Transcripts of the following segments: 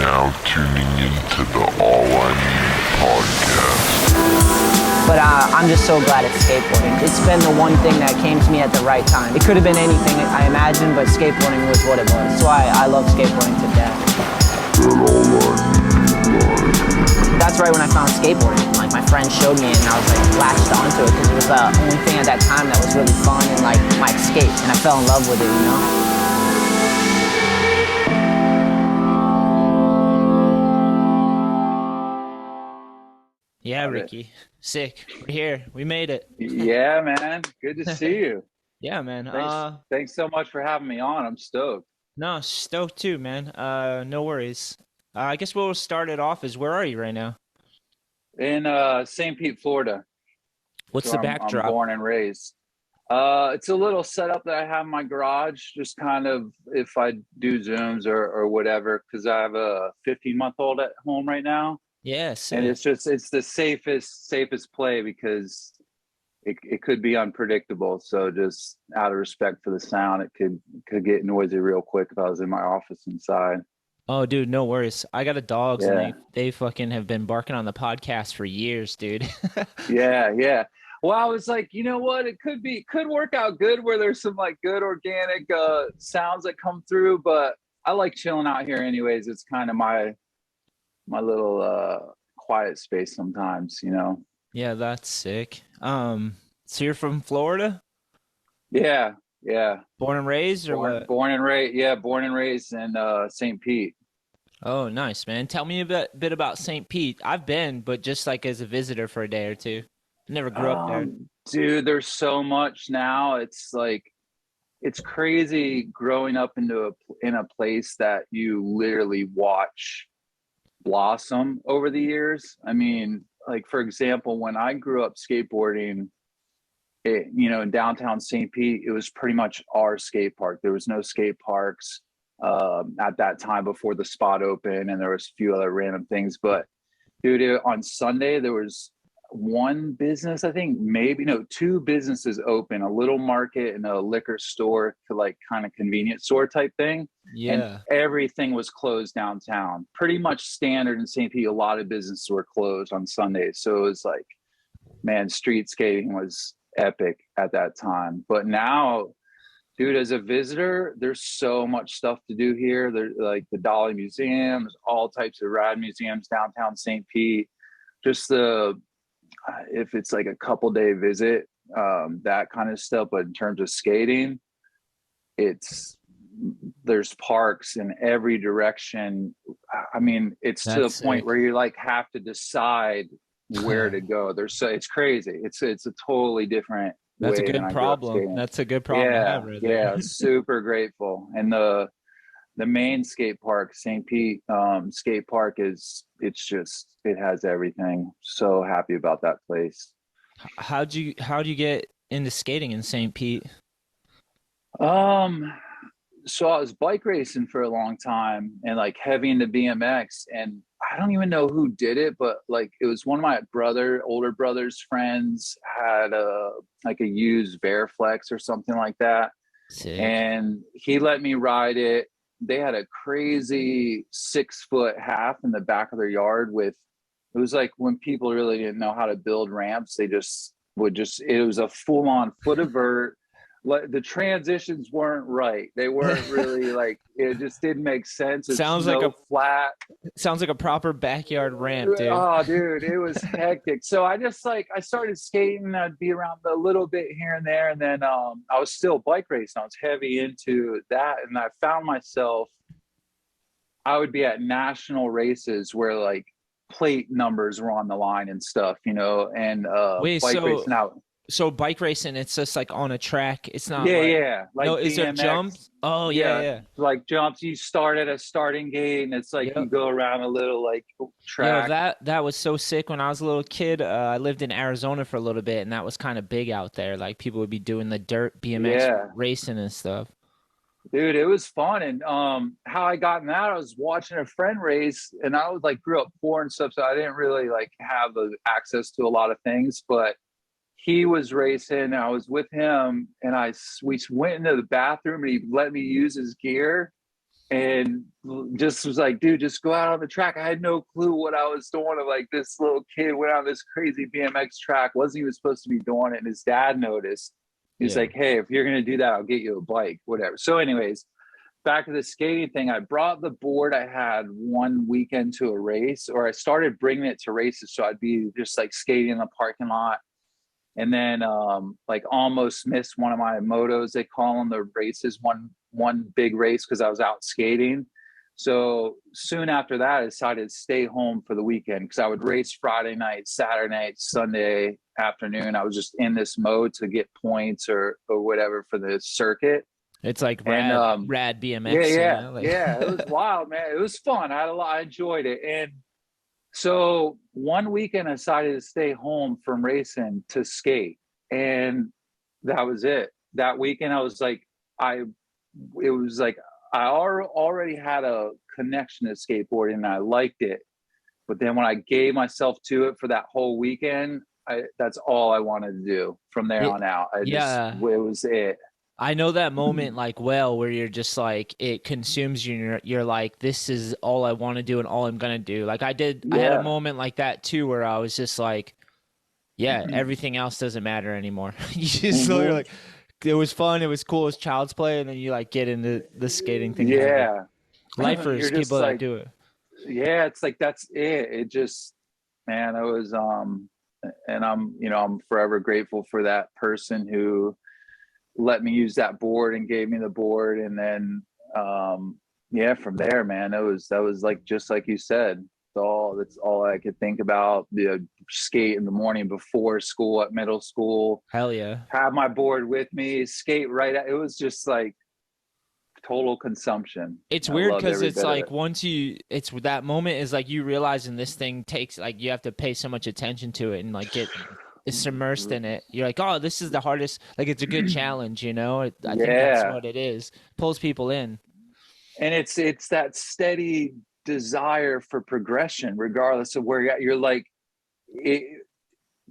now tuning into the All I Need podcast. But I'm just so glad it's skateboarding. It's been the one thing that came to me at the right time. It could have been anything I imagined, but skateboarding was what it was. So I love skateboarding to death. That's right when I found skateboarding. Like, my friend showed me and I was like latched onto it because it was the only thing at that time that was really fun and like my escape. And I fell in love with it, you know? Yeah, Ricky. Sick. We're here. We made it. Yeah, man. Good to see you. Yeah, man. Thanks so much for having me on. I'm stoked. No, stoked too, man. No worries. I guess we'll start it off is where are you right now? In St. Pete, Florida. What's the backdrop? I'm born and raised. It's a little setup that I have in my garage, just kind of if I do Zooms or whatever, because I have a 15-month-old at home right now. Yes. And it's the safest play because it could be unpredictable. So just out of respect for the sound, it could get noisy real quick if I was in my office inside. Oh, dude, no worries. I got a dog, Yeah. and they fucking have been barking on the podcast for years, dude. Yeah. Well, I was like, you know what? It could work out good where there's some like good organic sounds that come through, but I like chilling out here anyways. It's kind of my little quiet space sometimes, you know. Yeah, that's sick. So you're from Florida? Yeah. Born and raised or what? Born and raised in St. Pete. Oh, nice, man. Tell me a bit about St. Pete. I've been, but just like as a visitor for a day or two. I never grew up there. Dude, there's so much now. It's like, it's crazy growing up in a place that you literally watch blossom over the years. I mean, like, for example, when I grew up skateboarding, in downtown St. Pete, it was pretty much our skate park. There was no skate parks at that time before the spot opened, and there was a few other random things. But dude, on Sunday there was one business, I think two businesses open, a little market and a liquor store to like kind of convenience store type thing. Yeah. And everything was closed downtown. Pretty much standard in St. Pete. A lot of businesses were closed on Sundays. So it was like, man, street skating was epic at that time. But now, dude, as a visitor, there's so much stuff to do here. There's like the Dolly Museum, there's all types of rad museums downtown St. Pete. Just if it's like a couple day visit, that kind of stuff. But in terms of skating, there's parks in every direction. I mean, it's to the point where you like have to decide where to go. It's crazy. It's a totally different. That's a good problem. That's a good problem to have right there. Yeah, super grateful. And the main skate park, St. Pete skate park, it has everything. So happy about that place. How'd you get into skating in St. Pete? So I was bike racing for a long time and like heavy into BMX, and I don't even know who did it, but like it was one of my older brother's friends had a used Veriflex or something like that. Sick. And he let me ride it. They had a crazy 6-foot half in the back of their yard it was like when people really didn't know how to build ramps, it was a full on foot of vert. Like the transitions weren't right. They weren't really like, it just didn't make sense. Sounds like a flat. Sounds like a proper backyard ramp, dude. Oh, dude, it was hectic. So I started skating. I'd be around a little bit here and there. And then I was still bike racing. I was heavy into that. And I found myself, I would be at national races where like plate numbers were on the line and stuff, and bike racing out. So bike racing, it's just like on a track. It's not. Yeah. Like no, is there BMX. jumps? Oh yeah. Like jumps. You start at a starting gate, and it's like you go around a little like track. Yeah, that was so sick. When I was a little kid, I lived in Arizona for a little bit, and that was kind of big out there. Like people would be doing the dirt BMX racing and stuff. Dude, it was fun. And how I got in that, I was watching a friend race, and I was like grew up poor and stuff, so I didn't really like have the access to a lot of things, but he was racing. I was with him, and we went into the bathroom, and he let me use his gear. and just was like, dude, just go out on the track. I had no clue what I was doing. Of like, this little kid went on this crazy BMX track, wasn't even supposed to be doing it, and his dad noticed. He's like, hey, if you're gonna do that, I'll get you a bike, whatever. So anyways, back to the skating thing, I brought the board I had one weekend to a race, or I started bringing it to races, so I'd be just like skating in the parking lot. And then like almost missed one of my motos, they call them, the races, one big race, because I was out skating. So soon after that, I decided to stay home for the weekend, because I would race Friday night, Saturday night, Sunday afternoon. I was just in this mode to get points or whatever for the circuit. It's like rad BMX. Yeah, it was wild, man. It was fun. I enjoyed it. And so one weekend I decided to stay home from racing to skate, and that was it. That weekend I was like, I already had a connection to skateboarding and I liked it. But then when I gave myself to it for that whole weekend, that's all I wanted to do from there on out. It was it. I know that moment like well, where you're just like, it consumes you and you're like, this is all I want to do and all I'm going to do. Like I had a moment like that too, where I was just like, everything else doesn't matter anymore. You just you're like, it was fun, it was cool, it was child's play, and then you like get into the skating thing. Yeah. Lifers, people that do it. Yeah, it's like, that's it. It just, man, I was and I'm forever grateful for that person who let me use that board and gave me the board. And then from there, man, that was like, just like you said, that's all I could think about. The skate in the morning before school at middle school. Hell yeah. Have my board with me, skate it was just like total consumption. It's weird because it's like it's that moment is like you realizing this thing takes, like, you have to pay so much attention to it and like get immersed in it. You're like, oh, this is the hardest, like it's a good challenge, I think that's what it is. Pulls people in. And it's that steady desire for progression regardless of where you're like,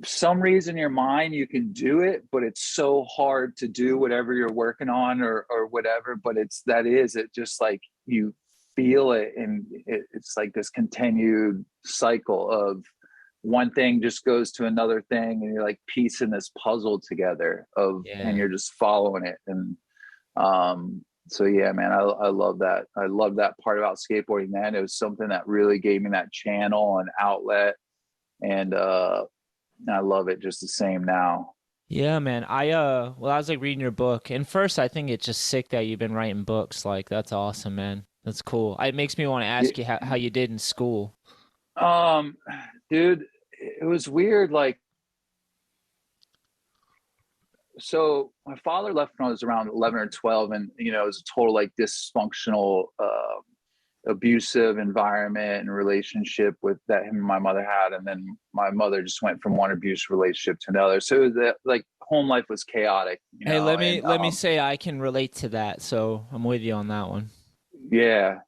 some reason in your mind you can do it, but it's so hard to do whatever you're working on or whatever. But it just like you feel it, and it's like this continued cycle of one thing just goes to another thing, and you're like piecing this puzzle together and you're just following it. And so yeah, man, I love that. I love that part about skateboarding, man. It was something that really gave me that channel and outlet, and I love it just the same now. Yeah, man. I was like reading your book, and first I think it's just sick that you've been writing books. Like, that's awesome, man. That's cool. It makes me want to ask you how you did in school. Dude, it was weird. Like, so my father left when I was around 11 or 12, and it was a total like dysfunctional, abusive environment and relationship with that him and my mother had. And then my mother just went from one abusive relationship to another. So that, like, home life was chaotic. Hey, let me say I can relate to that. So I'm with you on that one. Yeah.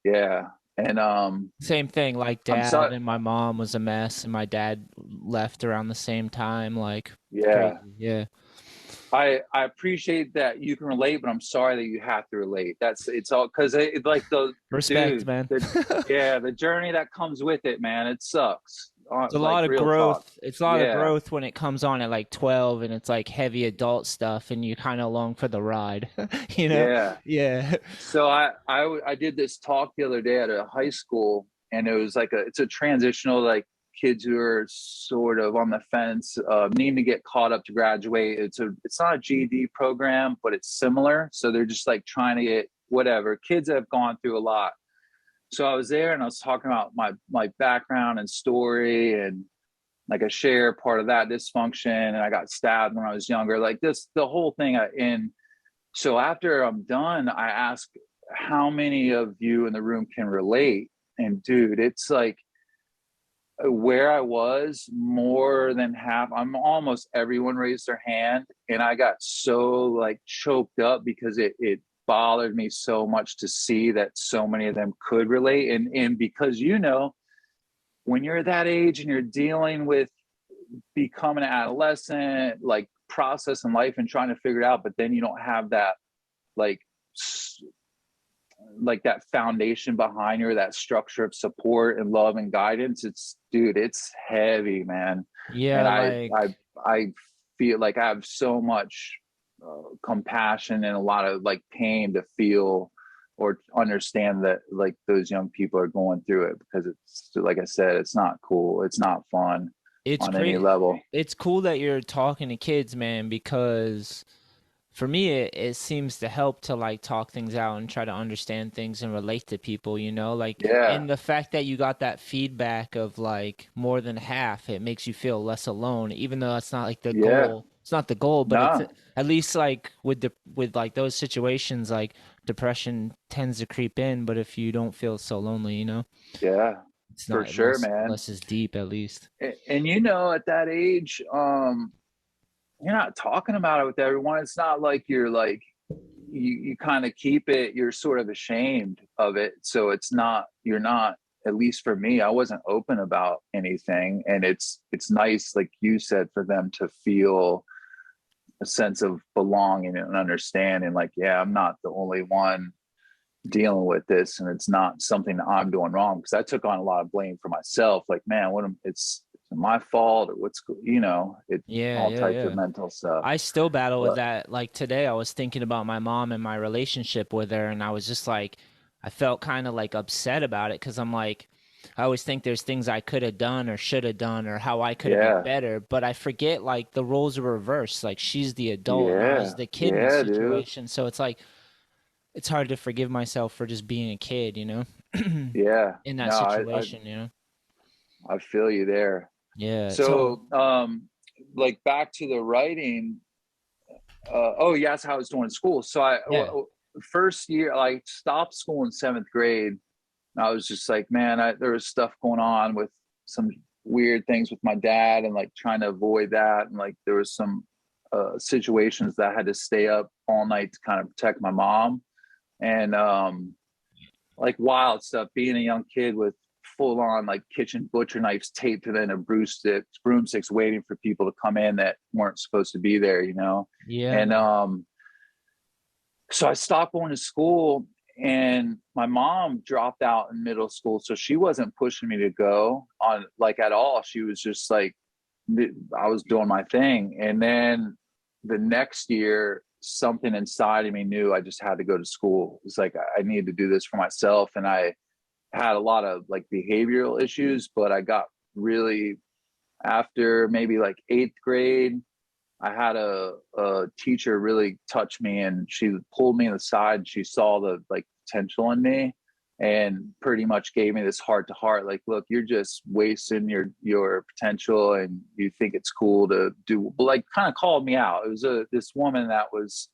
And same thing, like dad and my mom was a mess, and my dad left around the same time. Like, crazy. Yeah. I appreciate that you can relate, but I'm sorry that you have to relate. It's all because it's like the respect, man. The journey that comes with it, man. It sucks. It's a lot of growth. Talk. It's a lot of growth when it comes on at like 12, and it's like heavy adult stuff, and you're kind of along for the ride. Yeah. So I did this talk the other day at a high school, and it was like it's a transitional, like, kids who are sort of on the fence, needing to get caught up to graduate. It's not a GED program, but it's similar. So they're just like trying to get whatever. Kids that have gone through a lot. So I was there, and I was talking about my background and story, and like I share part of that dysfunction, and I got stabbed when I was younger, like the whole thing. And so after I'm done, I ask how many of you in the room can relate. And dude, it's like, where I was, more than half, almost everyone raised their hand, and I got so like choked up because it bothered me so much to see that so many of them could relate. And because when you're that age and you're dealing with becoming an adolescent, like process in life and trying to figure it out, but then you don't have that like like that foundation behind you, that structure of support and love and guidance, it's heavy, man. Yeah, And like I feel like I have so much compassion and a lot of like pain to feel or understand that like those young people are going through it, because it's, like I said, it's not cool, it's not fun it's on any crazy. level. It's cool that you're talking to kids, man, because for me it seems to help to like talk things out and try to understand things and relate to people, you know, like, Yeah, and the fact that you got that feedback of like more than half, it makes you feel less alone, even though that's not like the yeah, goal. It's not the goal, but it's no, at least like with like those situations, like depression tends to creep in, but if you don't feel so lonely, you know, yeah, it's for not sure, man. less as deep at least. And you know, at that age, you're not talking about it with everyone. It's not like you're like, you kind of keep it, you're sort of ashamed of it. So it's not, you're not, at least for me, I wasn't open about anything. And it's nice, like you said, for them to feel a sense of belonging and understanding, like, yeah, I'm not the only one dealing with this, and it's not something that I'm doing wrong, because I took on a lot of blame for myself, like, man, it's my fault, or what's, you know, it, Yeah, all yeah, types of yeah. mental stuff. I still battle with But that. Like today, I was thinking about my mom and my relationship with her, and I was just like, I felt kind of like upset about it because I'm like, I always think there's things I could have done or should have done or how I could have been yeah, better, but I forget like the roles are reversed. Like she's the adult and I was yeah, the kid in the yeah, dude, situation. So it's like, it's hard to forgive myself for just being a kid, you know, yeah, in that no, situation, you know? I feel you there. Yeah. So, So like back to the writing, oh yeah, that's how I was doing in school. So yeah. first year, I stopped school in 7th grade. I was just like, man, there was stuff going on with some weird things with my dad, and like trying to avoid that. And like there was some situations that I had to stay up all night to kind of protect my mom. And like wild stuff, being a young kid with full on like kitchen butcher knives taped to then a broomsticks waiting for people to come in that weren't supposed to be there, you know? Yeah. And so I stopped going to school, and my mom dropped out in middle school. So she wasn't pushing me to go on like at all. She was just like, I was doing my thing. And then the next year, something inside of me knew I just had to go to school. It's like, I need to do this for myself. And I had a lot of like behavioral issues, but I got really, after maybe like 8th grade, I had a teacher really touch me, and she pulled me aside, and she saw the like potential in me, and pretty much gave me this heart to heart, like, look, you're just wasting your potential, and you think it's cool to do, like, kind of called me out. It was this woman that was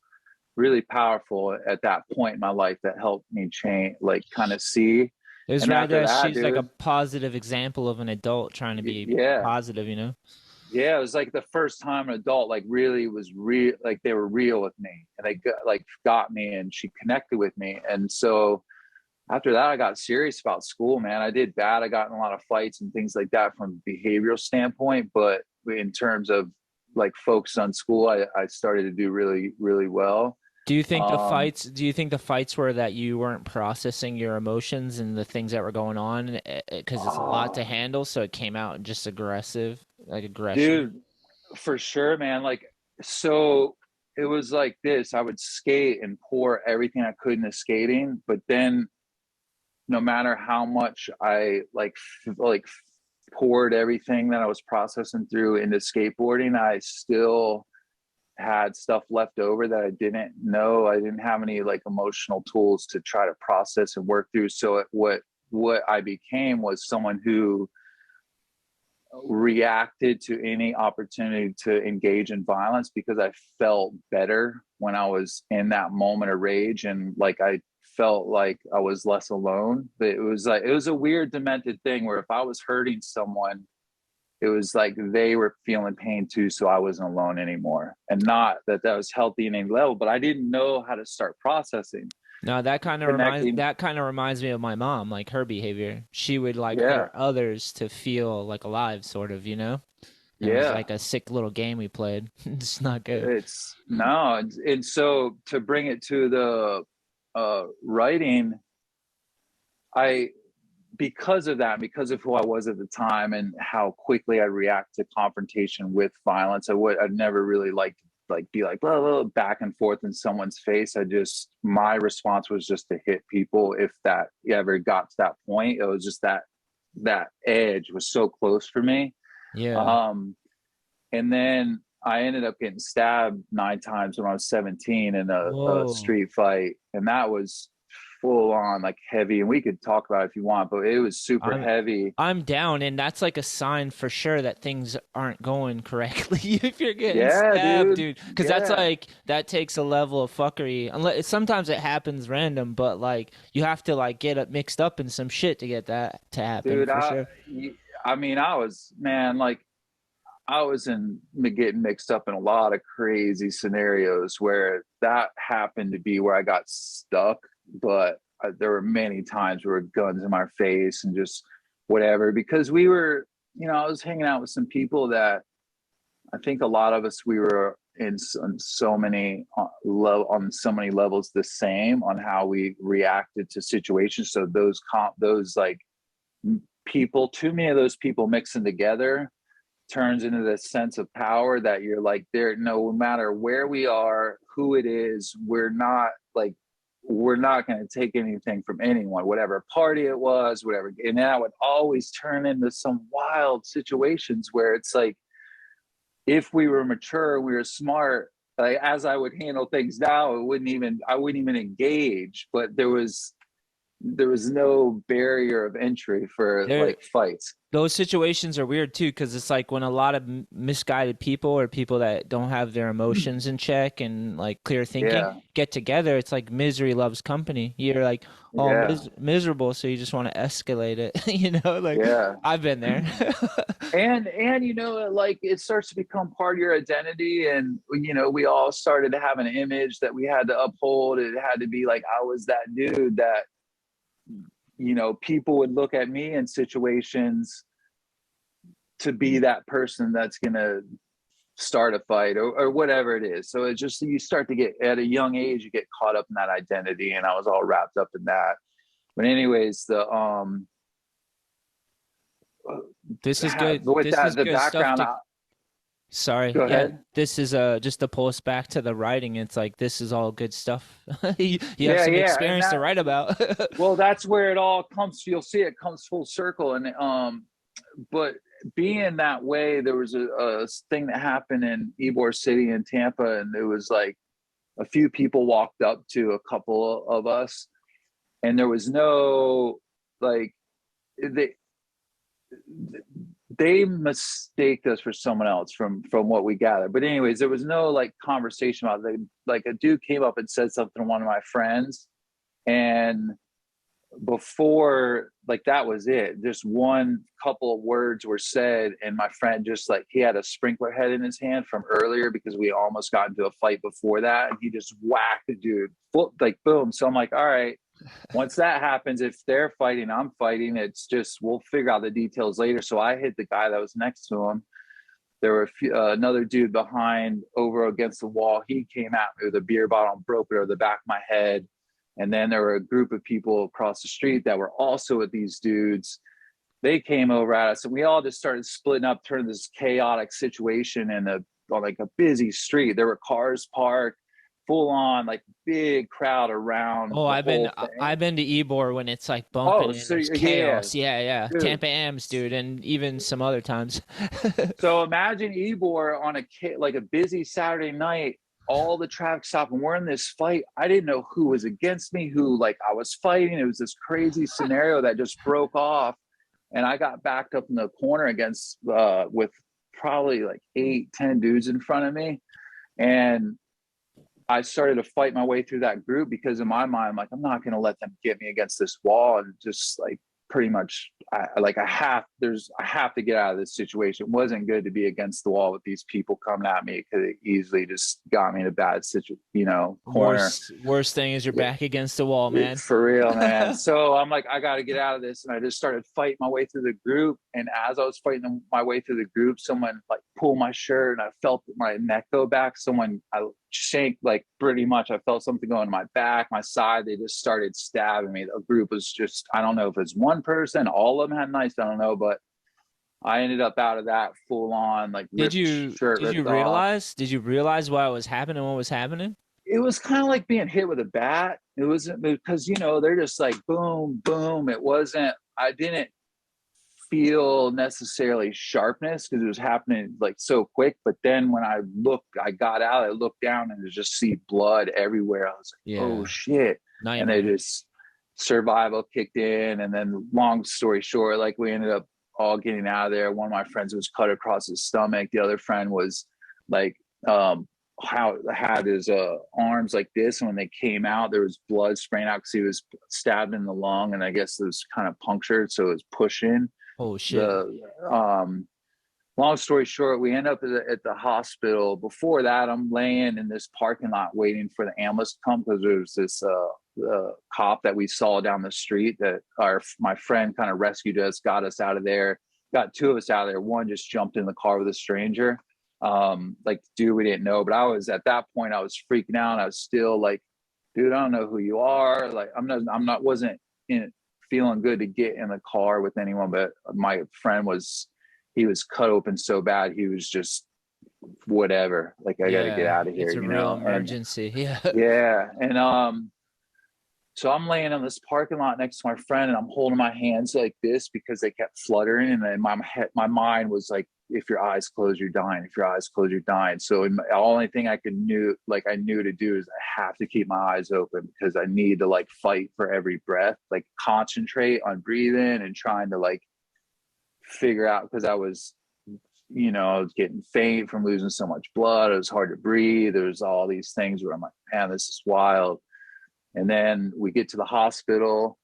really powerful at that point in my life that helped me change, like kind of see. It was And right after there. that, She's like a dude, positive example of an adult trying to be yeah, positive, you know? yeah, it was like the first time an adult like really was real, like they were real with me, and they got me, and she connected with me. And so after that, I got serious about school, man. I did bad. I got in a lot of fights and things like that from a behavioral standpoint, but in terms of like focus on school, I started to do really, really well. Um, Do you think the fights were that you weren't processing your emotions and the things that were going on because it's a lot to handle, so it came out just aggressive, like aggression? dude, for sure, man. Like, so it was like this. I would skate and pour everything I could into skating, but then no matter how much I like poured everything that I was processing through into skateboarding, I still had stuff left over that I didn't know. I didn't have any like emotional tools to try to process and work through. So what I became was someone who reacted to any opportunity to engage in violence, because I felt better when I was in that moment of rage, and like I felt like I was less alone. But it was like, it was a weird demented thing where if I was hurting someone, it was like they were feeling pain too, so I wasn't alone anymore. And not that that was healthy in any level, but I didn't know how to start processing, No, connecting. that kind of reminds me of my mom, like her behavior. She would like Yeah, hurt others to feel like alive, sort of, you know? And it was yeah. like a sick little game we played. It's not good. It's no, and so to bring it to the writing, because of that, because of who I was at the time and how quickly I react to confrontation with violence, I'd never really liked be like blah, blah, blah, back and forth in someone's face. My response was just to hit people if that ever got to that point. It was just that edge was so close for me. Yeah. And then I ended up getting stabbed 9 times when I was 17 in a street fight, and that was full on like heavy. And we could talk about it if you want, but it was super heavy. I'm down, and that's like a sign for sure that things aren't going correctly if you're getting Yeah, stabbed, dude. Because Yeah. that's like that takes a level of fuckery. Unless sometimes it happens random, but like you have to like get it mixed up in some shit to get that to happen. Dude, for sure. I mean, I was getting mixed up in a lot of crazy scenarios where that happened to be where I got stuck. But there were many times where guns in my face and just whatever, because we were, I was hanging out with some people that I think a lot of us, we were on so many levels the same on how we reacted to situations. So those like people, too many of those people mixing together turns into this sense of power that you're like, no matter where we are, who it is, we're not going to take anything from anyone, whatever party it was, whatever. And then I would always turn into some wild situations where it's like, if we were mature, we were smart, like as I would handle things now, I wouldn't even engage, but there was no barrier of entry for like fights. Those situations are weird too, because it's like when a lot of misguided people or people that don't have their emotions in check and like clear thinking get together, it's like misery loves company. You're like miserable, so you just want to escalate it. I've been there. and like it starts to become part of your identity, and we all started to have an image that we had to uphold. It had to be like I was that dude that people would look at me in situations to be that person that's going to start a fight or whatever it is. So it's just, you start to get, at a young age, you get caught up in that identity, and I was all wrapped up in that. But anyways, this is good. With this that, is the good background. Sorry. Go ahead. This is just to pull us back to the writing. It's like, this is all good stuff. you have some experience to write about. Well, that's where it all comes. You'll see it comes full circle. And but being that way, there was a thing that happened in Ybor City in Tampa, and it was like a few people walked up to a couple of us, and there was no like they mistaked us for someone else from what we gathered. But anyways, there was no like conversation about it. Like a dude came up and said something to one of my friends, and before, like, that was it. Just one couple of words were said, and my friend just like, he had a sprinkler head in his hand from earlier because we almost got into a fight before that, and he just whacked the dude, like boom. So I'm like, all right, once that happens, if they're fighting, I'm fighting. It's just, we'll figure out the details later. So I hit the guy that was next to him. There were another dude behind over against the wall. He came at me with a beer bottle and broke it over the back of my head. And then there were a group of people across the street that were also with these dudes. They came over at us, and we all just started splitting up, turning this chaotic situation on like a busy street. There were cars parked, full on, like big crowd around. Oh, I've been to Ybor when it's like bumping and there's chaos. Yeah. Dude. Tampa Ams, dude, and even some other times. So imagine Ybor on a busy Saturday night. All the traffic stopped, and we're in this fight. I didn't know who was against me, who like I was fighting. It was this crazy scenario that just broke off, and I got backed up in the corner against with probably like 8-10 dudes in front of me, and I started to fight my way through that group because in my mind, I'm like, I'm not going to let them get me against this wall, and just like pretty much I have to get out of this situation. It wasn't good to be against the wall with these people coming at me, because it easily just got me in a bad situation, corner. Worst thing is you're back against the wall, man. For real, man. So I'm like, I got to get out of this. And I just started fighting my way through the group. And as I was fighting my way through the group, someone like pulled my shirt, and I felt my neck go back. shanked, like pretty much. I felt something going in my back, my side. They just started stabbing me. The group was just, I don't know if it's one person, all of them had knives, I don't know, but I ended up out of that full on, like Did ripped you shirt did you ripped off. realize what was happening? What was happening? It was kind of like being hit with a bat. It wasn't, because, you know, they're just like boom, boom. It wasn't, I didn't feel necessarily sharpness because it was happening like so quick. But then when I got out, I looked down and just see blood everywhere. I was like, oh shit. Nightmare. And they just, survival kicked in. And then long story short, like we ended up all getting out of there. One of my friends was cut across his stomach. The other friend was like, had his arms like this, and when they came out there was blood spraying out because he was stabbed in the lung, and I guess it was kind of punctured, so it was pushing. Oh shit. Long story short, we end up at the hospital. Before that, I'm laying in this parking lot waiting for the ambulance to come, because there was this cop that we saw down the street that my friend kind of rescued us, got us out of there, got two of us out of there. One just jumped in the car with a stranger, like dude we didn't know. But I was, at that point I was freaking out. I was still like, dude, I don't know who you are. Like wasn't feeling good to get in the car with anyone. But my friend he was cut open so bad, he was just whatever, like I gotta get out of here. It's a real emergency. Yeah. And so I'm laying in this parking lot next to my friend, and I'm holding my hands like this because they kept fluttering, and then my mind was like, if your eyes close, you're dying. If your eyes close, you're dying. So the only thing I knew to do is I have to keep my eyes open, because I need to like fight for every breath, like concentrate on breathing and trying to like figure out, because I was, you know, I was getting faint from losing so much blood. It was hard to breathe. There's all these things where I'm like, man, this is wild. And then we get to the hospital.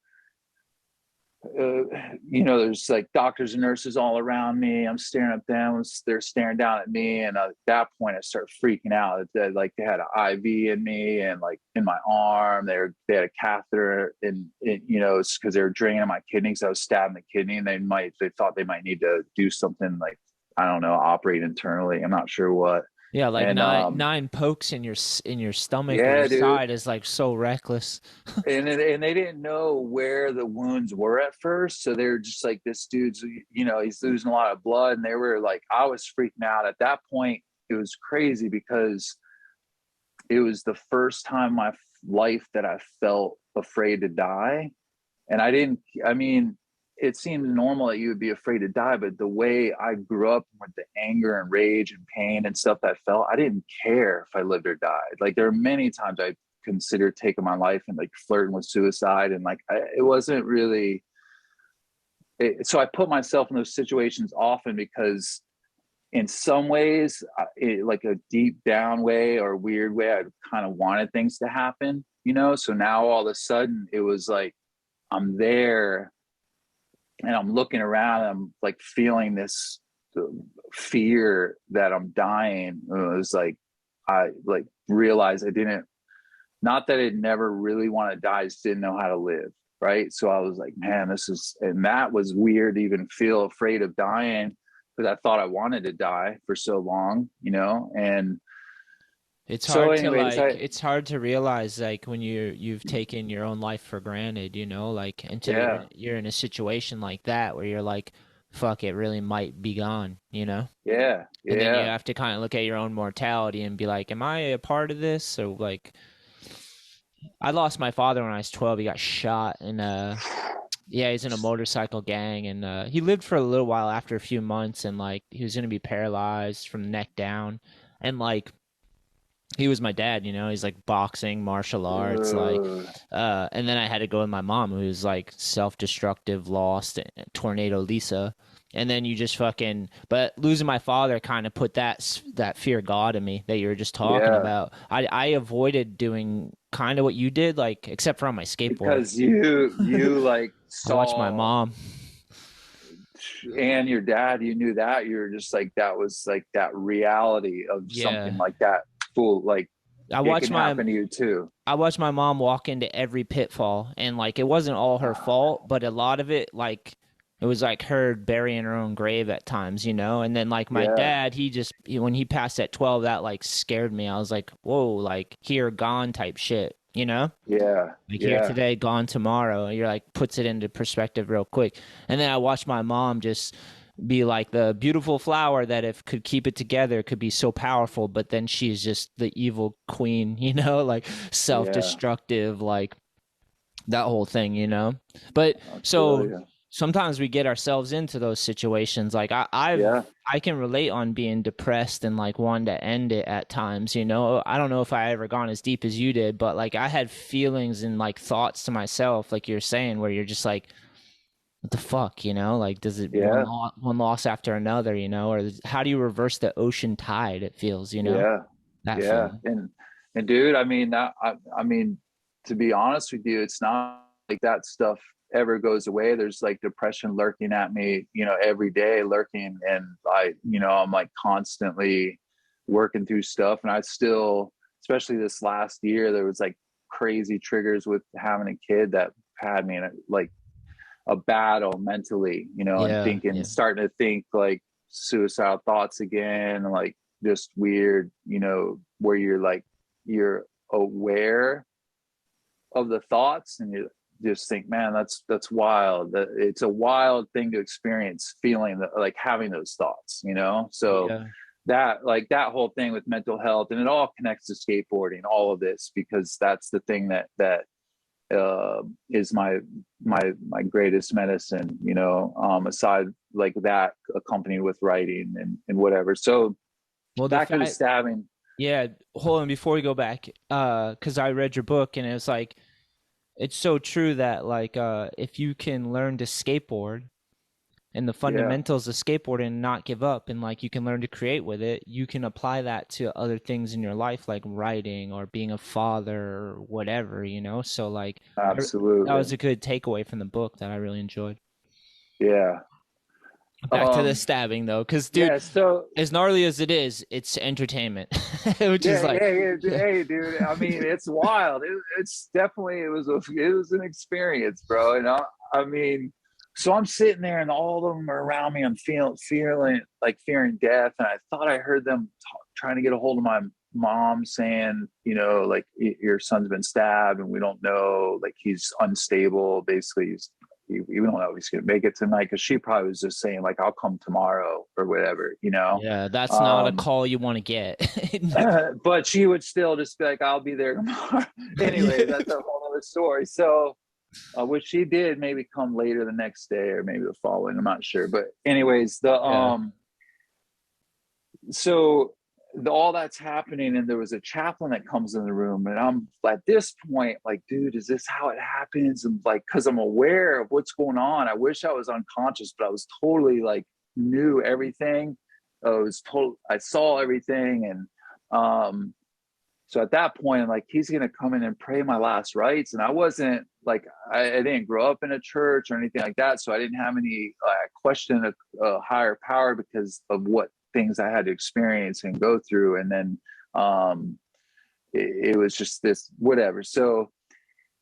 You know, there's like doctors and nurses all around me. I'm staring at them. They're staring down at me. And at that point, I start freaking out. They had an IV in me and like in my arm. They had a catheter in you know, because they were draining my kidneys. I was stabbing the kidney, and they thought they might need to do something like, I don't know, operate internally. I'm not sure what. Yeah, like nine pokes in your stomach or your side is like so reckless. and they didn't know where the wounds were at first, so they're just like, this dude's, you know, he's losing a lot of blood, and they were like, I was freaking out at that point. It was crazy because it was the first time in my life that I felt afraid to die, and it seems normal that you would be afraid to die, but the way I grew up with the anger and rage and pain and stuff that I felt, I didn't care if I lived or died. Like there are many times I considered taking my life and like flirting with suicide, and like it wasn't really. So I put myself in those situations often because, in some ways, like a deep down way or weird way, I kind of wanted things to happen, you know. So now all of a sudden, it was like I'm there. And I'm looking around, and I'm like feeling this fear that I'm dying. It was like, I like realized not that I never really want to die, I just didn't know how to live. Right. So I was like, man, and that was weird to even feel afraid of dying, because I thought I wanted to die for so long, you know. And it's hard it's hard to realize, like, when you've taken your own life for granted, you know, like, until you're in a situation like that where you're like, fuck, it really might be gone, you know? Yeah. And then you have to kind of look at your own mortality and be like, am I a part of this? So like, I lost my father when I was 12. He got shot, and he's in a motorcycle gang, and he lived for a little while after a few months, and like he was gonna be paralyzed from the neck down, and like, he was my dad, you know. He's like boxing, martial arts, like, and then I had to go with my mom, who's like self-destructive, lost, tornado Lisa, and then you just but losing my father kind of put that fear of God in me that you were just talking about. I avoided doing kind of what you did, like, except for on my skateboard, because you like I watched my mom and your dad. You knew that you were just like, that was like that reality of something like that. Like, I watched happen to you too. I watched my mom walk into every pitfall, and like, it wasn't all her fault, but a lot of it, like, it was like her burying her own grave at times, you know? And then like my Yeah. dad, when he passed at 12, that like scared me. I was like, whoa, like here, gone type shit, you know? Yeah. Like here Yeah. today, gone tomorrow. You're like, puts it into perspective real quick. And then I watched my mom just be like the beautiful flower that if could keep it together could be so powerful, but then she's just the evil queen, you know, like Yeah. self-destructive, like that whole thing, you know? But I feel so you. sometimes we get ourselves into those situations. Like Yeah. I can relate on being depressed and like wanting to end it at times, you know? I don't know if I ever gone as deep as you did, but like I had feelings and like thoughts to myself, like you're saying, where you're just like, what the fuck, you know? Like, does it Yeah. one loss after another, you know? Or how do you reverse the ocean tide? It feels, you know, Yeah. that Yeah. feeling. And dude, I mean I mean, to be honest with you, it's not like that stuff ever goes away. There's like depression lurking at me, you know, every day lurking, and I'm like constantly working through stuff, and I still, especially this last year, there was like crazy triggers with having a kid that had me in like a battle mentally, and Yeah, yeah. starting to think like suicidal thoughts again, like just weird, where you're aware of the thoughts, and you just think, man, that's wild. It's a wild thing to experience, feeling that, like having those thoughts, so Yeah. that whole thing with mental health, and it all connects to skateboarding, all of this, because that's the thing that is my greatest medicine, aside like that, accompanied with writing and whatever. So Well, the back to the fact, stabbing. yeah, hold on before we go back, because I read your book and it's like it's so true that like if you can learn to skateboard and the Yeah, fundamentals of skateboarding and not give up and like you can learn to create with it, you can apply that to other things in your life like writing or being a father or whatever, you know? So like that absolutely. was a good takeaway from the book that I really enjoyed. Yeah. Back to the stabbing though, because dude, Yeah, so as gnarly as it is, it's entertainment, which is yeah, like, yeah, yeah. Hey, dude. I mean, it's wild. It's definitely, it was an experience, bro. And I mean, so I'm sitting there, and all of them are around me. I'm feeling like fearing death, and I thought I heard them trying to get a hold of my mom, saying, like, your son's been stabbed, and we don't know, like, he's unstable. Basically, we don't know if he's gonna make it tonight, because she probably was just saying like, I'll come tomorrow or whatever. yeah, that's not a Um, call you want to get. but she would still just be like, I'll be there tomorrow. Anyways, Yeah. that's a whole other story. So, which she did maybe come later the next day or maybe the following, I'm not sure. But anyways, Yeah. so all that's happening, and there was a chaplain that comes in the room, and I'm at this point like, dude, is this how it happens? And like, because I'm aware of what's going on. I wish I was unconscious, but I was totally like, knew everything. I saw everything. And so at that point, I'm like, he's gonna come in and pray my last rites. And I wasn't like, I didn't grow up in a church or anything like that, so I didn't have any question a higher power, because of what things I had to experience and go through. And then it was just this whatever. So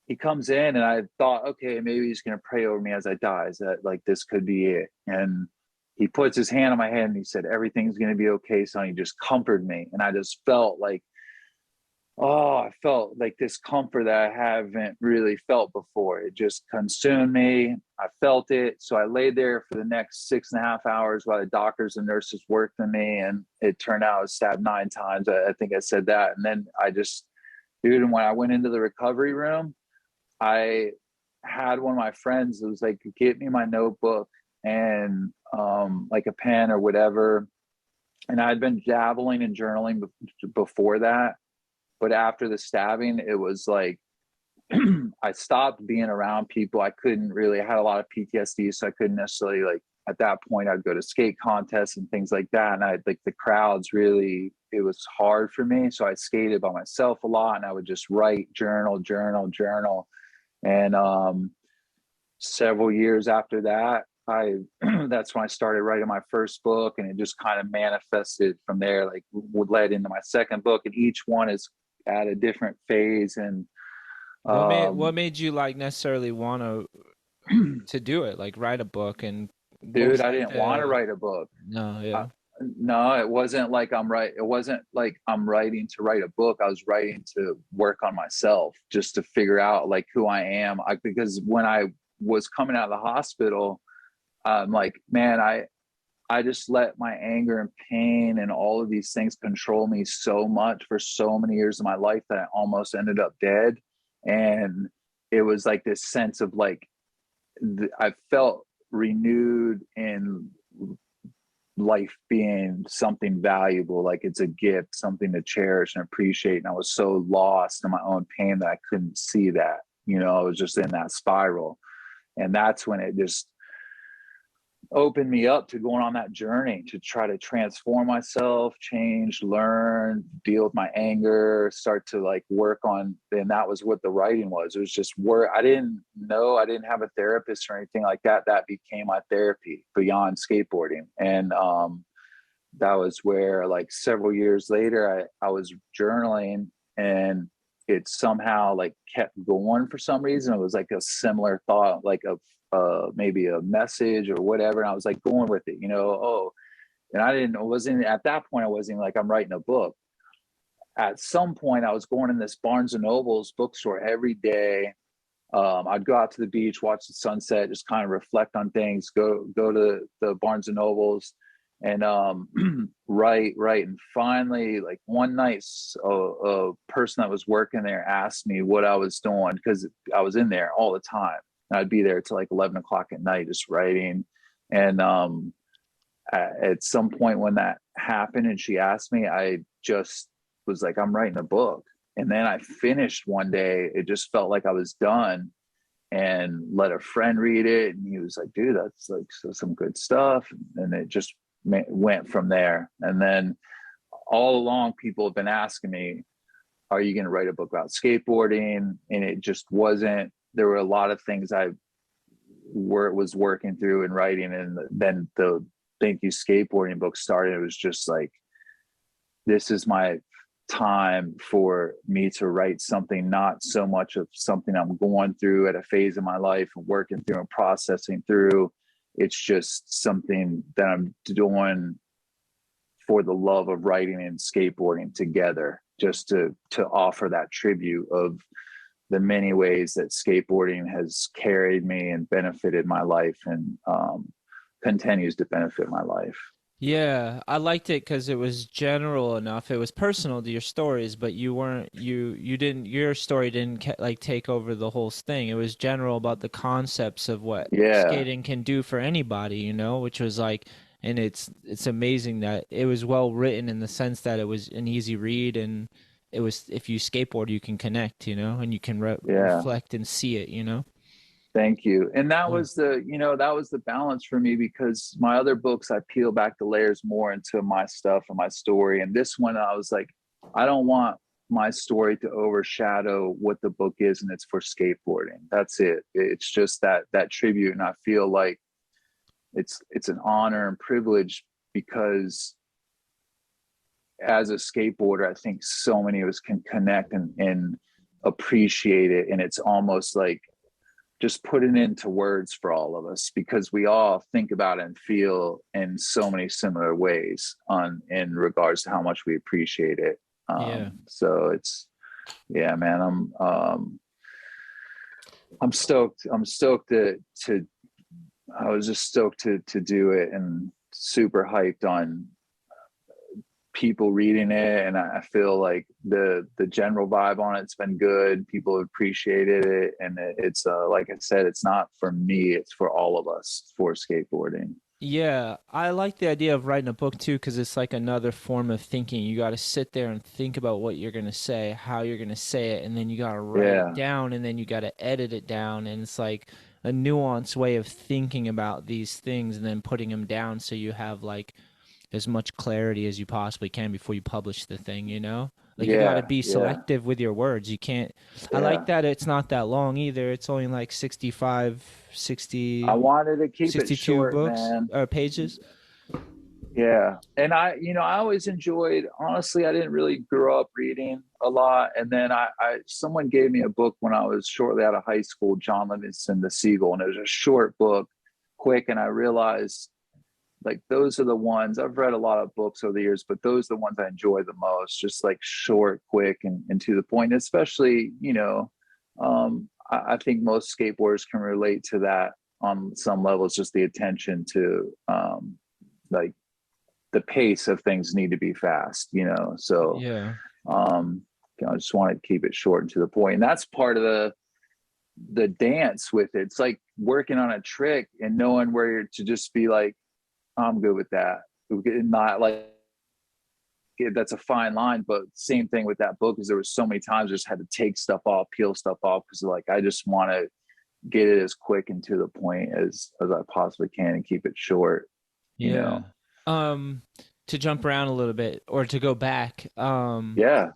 he comes in, and I thought, okay, maybe he's gonna pray over me as I die. Is that like, this could be it? And he puts his hand on my head, and he said, everything's gonna be okay, son. He just comforted me, and I just felt like, I felt like this comfort that I haven't really felt before. It just consumed me. I felt it. So I laid there for the next 6.5 hours while the doctors and nurses worked on me. And it turned out I was stabbed 9 times. I think I said that. And then dude, and when I went into the recovery room, I had one of my friends, it was like, get me my notebook and like a pen or whatever. And I'd been dabbling and journaling before that. But after the stabbing, it was like, I stopped being around people. I had a lot of PTSD, so I couldn't necessarily, like, at that point, I'd go to skate contests and things like that. And I'd like, the crowds really, it was hard for me. So I skated by myself a lot, and I would just write, journal. And several years after that, that's when I started writing my first book, and it just kind of manifested from there, like led into my second book, and each one is at a different phase. And What made you like necessarily want to to do it, like write a book and Dude, most I of didn't want to the write a book. no, Uh, yeah. no, it wasn't like it wasn't like I'm writing to write a book. I was writing to work on myself, just to figure out like who I am. Because when I was coming out of the hospital, I'm like, man, I just let my anger and pain and all of these things control me so much for so many years of my life that I almost ended up dead. And it was like this sense of like, I felt renewed in life being something valuable, like it's a gift, something to cherish and appreciate. And I was so lost in my own pain that I couldn't see that. I was just in that spiral. And that's when it just opened me up to going on that journey to try to transform myself, change, learn, deal with my anger, start to like work on. And that was what the writing was. It was just work. I didn't have a therapist or anything like that. That became my therapy beyond skateboarding. And that was where like several years later, I was journaling, and it somehow like kept going for some reason. It was like a similar thought, like maybe a message or whatever. And I was like going with it, and I wasn't at that point, I wasn't like, I'm writing a book. At some point I was going in this Barnes and Noble's bookstore every day. I'd go out to the beach, watch the sunset, just kind of reflect on things, go to the Barnes and Nobles and write. And finally, like one night, a person that was working there asked me what I was doing, because I was in there all the time. I'd be there till like 11 o'clock at night, just writing. And at some point when that happened and she asked me, I just was like, I'm writing a book. And then I finished one day. It just felt like I was done, and let a friend read it. And he was like, dude, that's like some good stuff. And it just went from there. And then all along, people have been asking me, are you going to write a book about skateboarding? And it just wasn't. There were a lot of things I was working through and writing, and then the Thank You Skateboarding book started. It was just like, this is my time for me to write something, not so much of something I'm going through at a phase of my life and working through and processing through. It's just something that I'm doing for the love of writing and skateboarding together, just to offer that tribute of the many ways that skateboarding has carried me and benefited my life, and continues to benefit my life. Yeah, I liked it because it was general enough. It was personal to your stories, but you didn't, your story didn't like take over the whole thing. It was general about the concepts of what Yeah. skating can do for anybody, which was like, and it's amazing that it was well written in the sense that it was an easy read, and it was, if you skateboard, you can connect, and you can Yeah. reflect and see it. Thank you. And that Yeah. was the balance for me, because my other books, I peel back the layers more into my stuff and my story. And this one, I was like, I don't want my story to overshadow what the book is, and it's for skateboarding. That's it. It's just that tribute. And I feel like it's an honor and privilege, because as a skateboarder, I think so many of us can connect and appreciate it. And it's almost like just put it into words for all of us, because we all think about it and feel in so many similar ways in regards to how much we appreciate it. Yeah. So it's, yeah, man, I'm stoked. I was just stoked to do it, and super hyped on people reading it. And I feel like the general vibe on it's been good. People have appreciated it, and it's like I said, it's not for me, it's for all of us, for skateboarding. Yeah, I like the idea of writing a book too, because it's like another form of thinking. You got to sit there and think about what you're going to say, how you're going to say it, and then you got to write it Yeah. down, and then you got to edit it down. And it's like a nuanced way of thinking about these things and then putting them down so you have like as much clarity as you possibly can before you publish the thing. Like you got to Yeah. be Yeah. selective with your words. You can't. I like Yeah. that it's not that long either. It's only like 65, I 60, wanted to keep it 62 short, books man. or pages. Yeah. And I always enjoyed, honestly, I didn't really grow up reading a lot. And then someone gave me a book when I was shortly out of high school, John Livingston, The Seagull. And it was a short book, quick. And I realized like those are the ones I've read a lot of books over the years, but those are the ones I enjoy the most, just like short, quick, and to the point. Especially, I think most skateboarders can relate to that on some levels, just the attention to like the pace of things need to be fast, so Yeah. I just want to keep it short and to the point. And that's part of the dance with it. It's like working on a trick and knowing where you're to just be like, I'm good with that. Not like that's a fine line, but same thing with that book, is there was so many times I just had to take stuff off, peel stuff off, because like I just want to get it as quick and to the point as I possibly can and keep it short. Yeah. To jump around a little bit, or to go back. Yeah.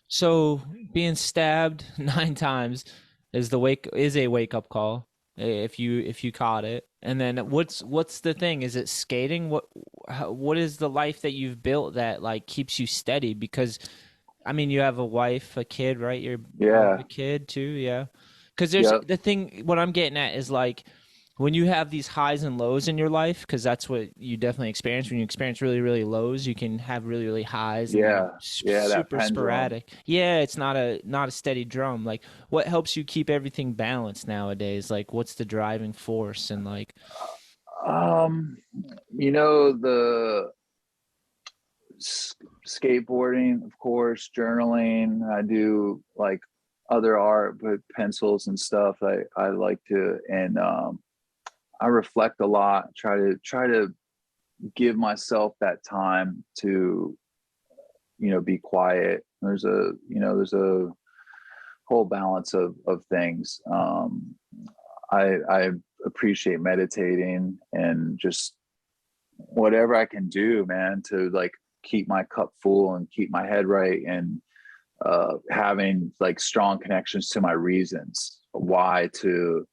So being stabbed 9 times is a wake up call if you caught it. And then what's the thing? Is it skating? What is the life that you've built that like keeps you steady? Because I mean, you have a wife, a kid, right? You have a kid too, yeah. Because there's the thing. What I'm getting at is like, when you have these highs and lows in your life, because that's what you definitely experience. When you experience really, really lows, you can have really, really highs. Yeah. Super sporadic. Yeah, it's not a steady drum. Like, what helps you keep everything balanced nowadays? Like, what's the driving force? And like, the skateboarding, of course, journaling. I do like other art with pencils and stuff. I like to, and I reflect a lot. Try to give myself that time to, be quiet. There's a whole balance of things. I appreciate meditating and just whatever I can do, man, to like keep my cup full and keep my head right, and having like strong connections to my reasons why to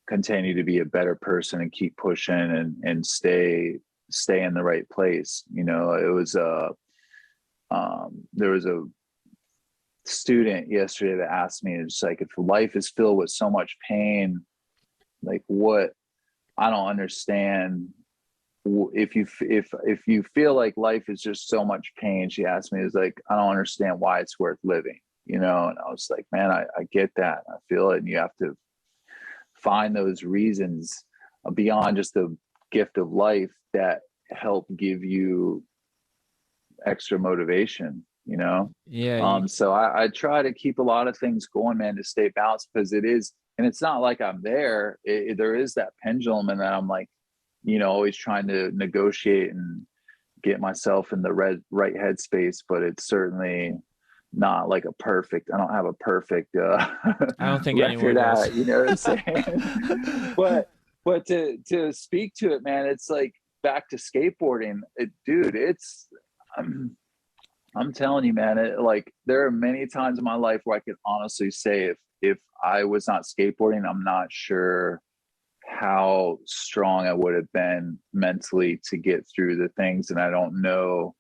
continue to be a better person and keep pushing and stay in the right place. It was there was a student yesterday that asked me, it's like, if life is filled with so much pain, like what, I don't understand. If you feel like life is just so much pain, she asked me, is like, I don't understand why it's worth living, and I was like, man, I get that. I feel it. And you have to find those reasons beyond just the gift of life that help give you extra motivation, yeah. So I try to keep a lot of things going, man, to stay balanced, because it is, and it's not like I'm there. There is that pendulum, and then I'm like, always trying to negotiate and get myself in the right headspace, but it's certainly not like I don't have a perfect I don't think anyone record does. at, you know what I'm saying? but to speak to it, man, it's like back to skateboarding, dude, it's I'm telling you, man, like there are many times in my life where I could honestly say if I was not skateboarding, I'm not sure how strong I would have been mentally to get through the things, and I don't know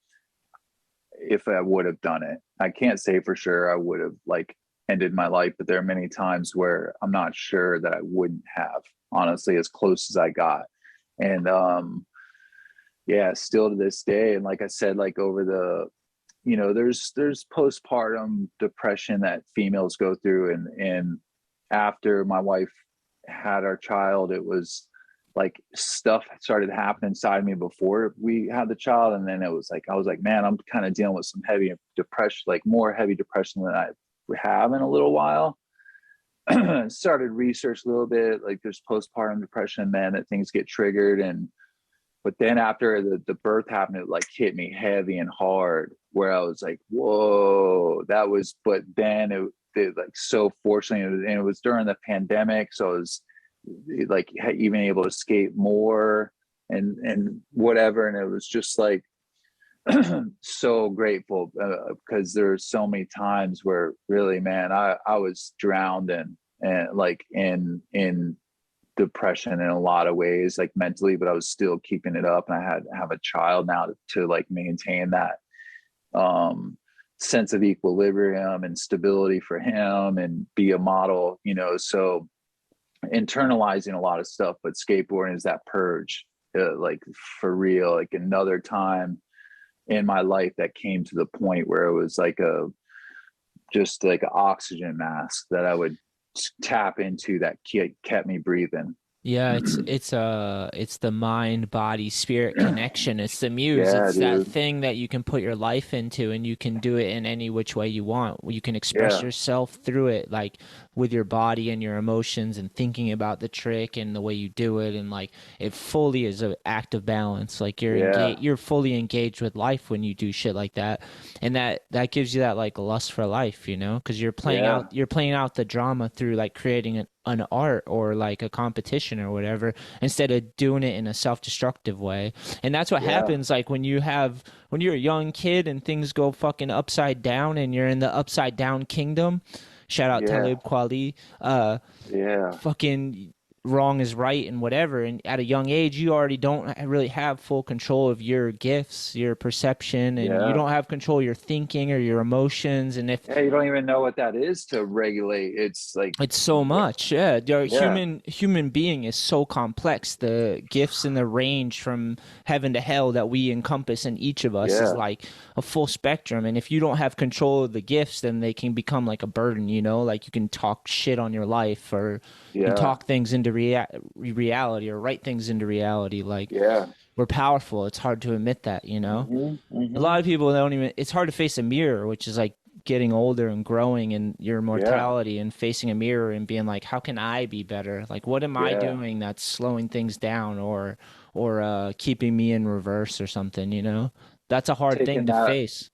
if I would have done it. I can't say for sure I would have like ended my life, but there are many times where I'm not sure that I wouldn't have, honestly, as close as I got. And still to this day. And like I said, like over the, there's postpartum depression that females go through. And after my wife had our child, it was like stuff started happening inside me before we had the child. And then it was like, I was like, man, I'm kind of dealing with some heavy depression, like more heavy depression than I have in a little while. Started research a little bit, like there's postpartum depression, man, that things get triggered. But then after the birth happened, it like hit me heavy and hard, where I was like, whoa, but then it like, so fortunately, and it was during the pandemic. So I was like even able to skate more and whatever. And it was just like, so grateful, because there's so many times where really, man, I was drowned and like in depression in a lot of ways, like mentally, but I was still keeping it up. And I have a child now to like maintain that sense of equilibrium and stability for him and be a model, you know. So internalizing a lot of stuff, but skateboarding is that purge, like for real. Like another time in my life that came to the point where it was like just like an oxygen mask that I would tap into that kept me breathing. Yeah, it's the mind, body, spirit connection. It's the muse. Yeah, It's dude. that thing that you can put your life into, and you can do it in any which way you want. You can express Yeah. yourself through it, like with your body and your emotions and thinking about the trick and the way you do it, and like it fully is an act of balance. Like Yeah. you're fully engaged with life when you do shit like that, and that gives you that like lust for life, you know, because Yeah. you're playing out the drama through like creating an art or like a competition or whatever, instead of doing it in a self-destructive way. And that's what Yeah. happens like when you're a young kid and things go fucking upside down and you're in the upside down kingdom. Shout out Yeah. Talib Kweli. Yeah. Fucking wrong is right and whatever, and at a young age you already don't really have full control of your gifts, your perception, and you Yeah. don't have control of your thinking or your emotions. And if Yeah. You don't even know what that is to regulate. It's like, it's so much, yeah. The yeah. human being is so complex. The gifts and the range from heaven to hell that we encompass in each of us is Yeah. like a full spectrum. And if you don't have control of the gifts, then they can become like a burden, you know. Like you can talk shit on your life, or you can Yeah. talk things into reality, or write things into reality. Like Yeah. we're powerful. It's hard to admit that, you know. A Hmm. lot of people don't even. It's hard to face a mirror, which is like getting older and growing and your Yeah. mortality, and facing a mirror and being like, how can I be better? Like, what am I Yeah. doing that's slowing things down, or keeping me in reverse or something, you know? That's a hard thing Taking to that, face.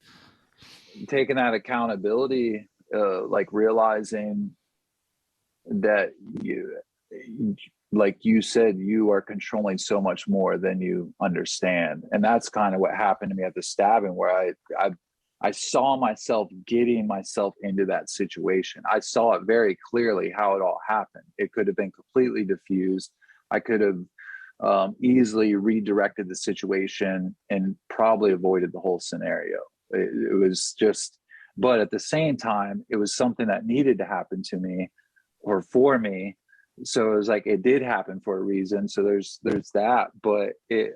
taking that accountability, like realizing that like you said, you are controlling so much more than you understand. And that's kind of what happened to me at the stabbing, where I saw myself getting myself into that situation. I saw it very clearly how it all happened. It could have been completely diffused. I could have easily redirected the situation and probably avoided the whole scenario. It was just, but at the same time, it was something that needed to happen to me or for me. So it was like it did happen for a reason. So there's that, but it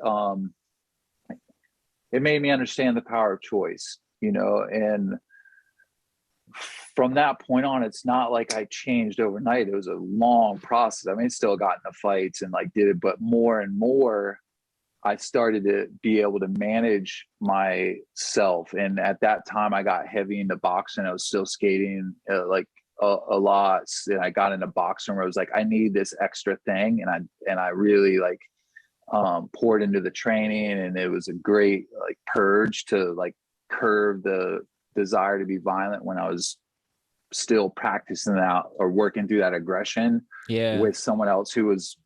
made me understand the power of choice, you know. And from that point on, it's not like I changed overnight. It was a long process. I mean, still got into fights and like did it, but more and more I started to be able to manage myself. And at that time I got heavy into boxing. I was still skating like a lot. And I got into boxing where I was like, I need this extra thing. And I really like poured into the training, and it was a great like purge to like curb the desire to be violent when I was still practicing that or working through that aggression Yeah. with someone else who was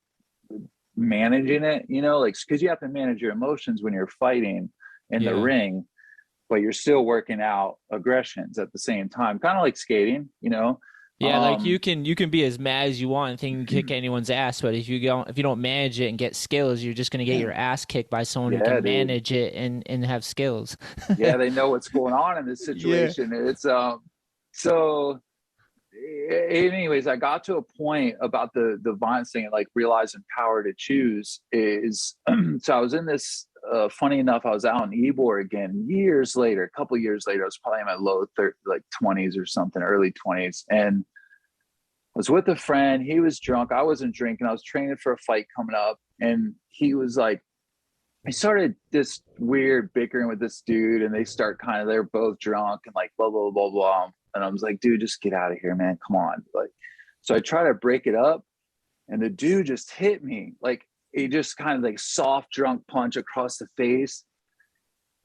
managing it, you know, like, because you have to manage your emotions when you're fighting in the Yeah. ring, but you're still working out aggressions at the same time, kind of like skating, you know. Yeah, like you can be as mad as you want and think you can kick anyone's ass, but if you don't manage it and get skills, you're just gonna get your ass kicked by someone who Yeah, can dude. manage it and have skills. Yeah, they know what's going on in this Yeah. situation. It's so anyways, I got to a point about the violence thing and like realizing power to choose is so I was in this funny enough, I was out in Ybor again years later, a couple years later. I was probably in my low 30s, like 20s or something, early 20s, and I was with a friend. He was drunk, I wasn't drinking. I was training for a fight coming up, and he was like, I started this weird bickering with this dude, and they start kind of, they're both drunk and like blah blah blah blah. And I was like, dude, just get out of here, man. Come on. Like, so I try to break it up, and the dude just hit me. Like, he just kind of like soft drunk punch across the face.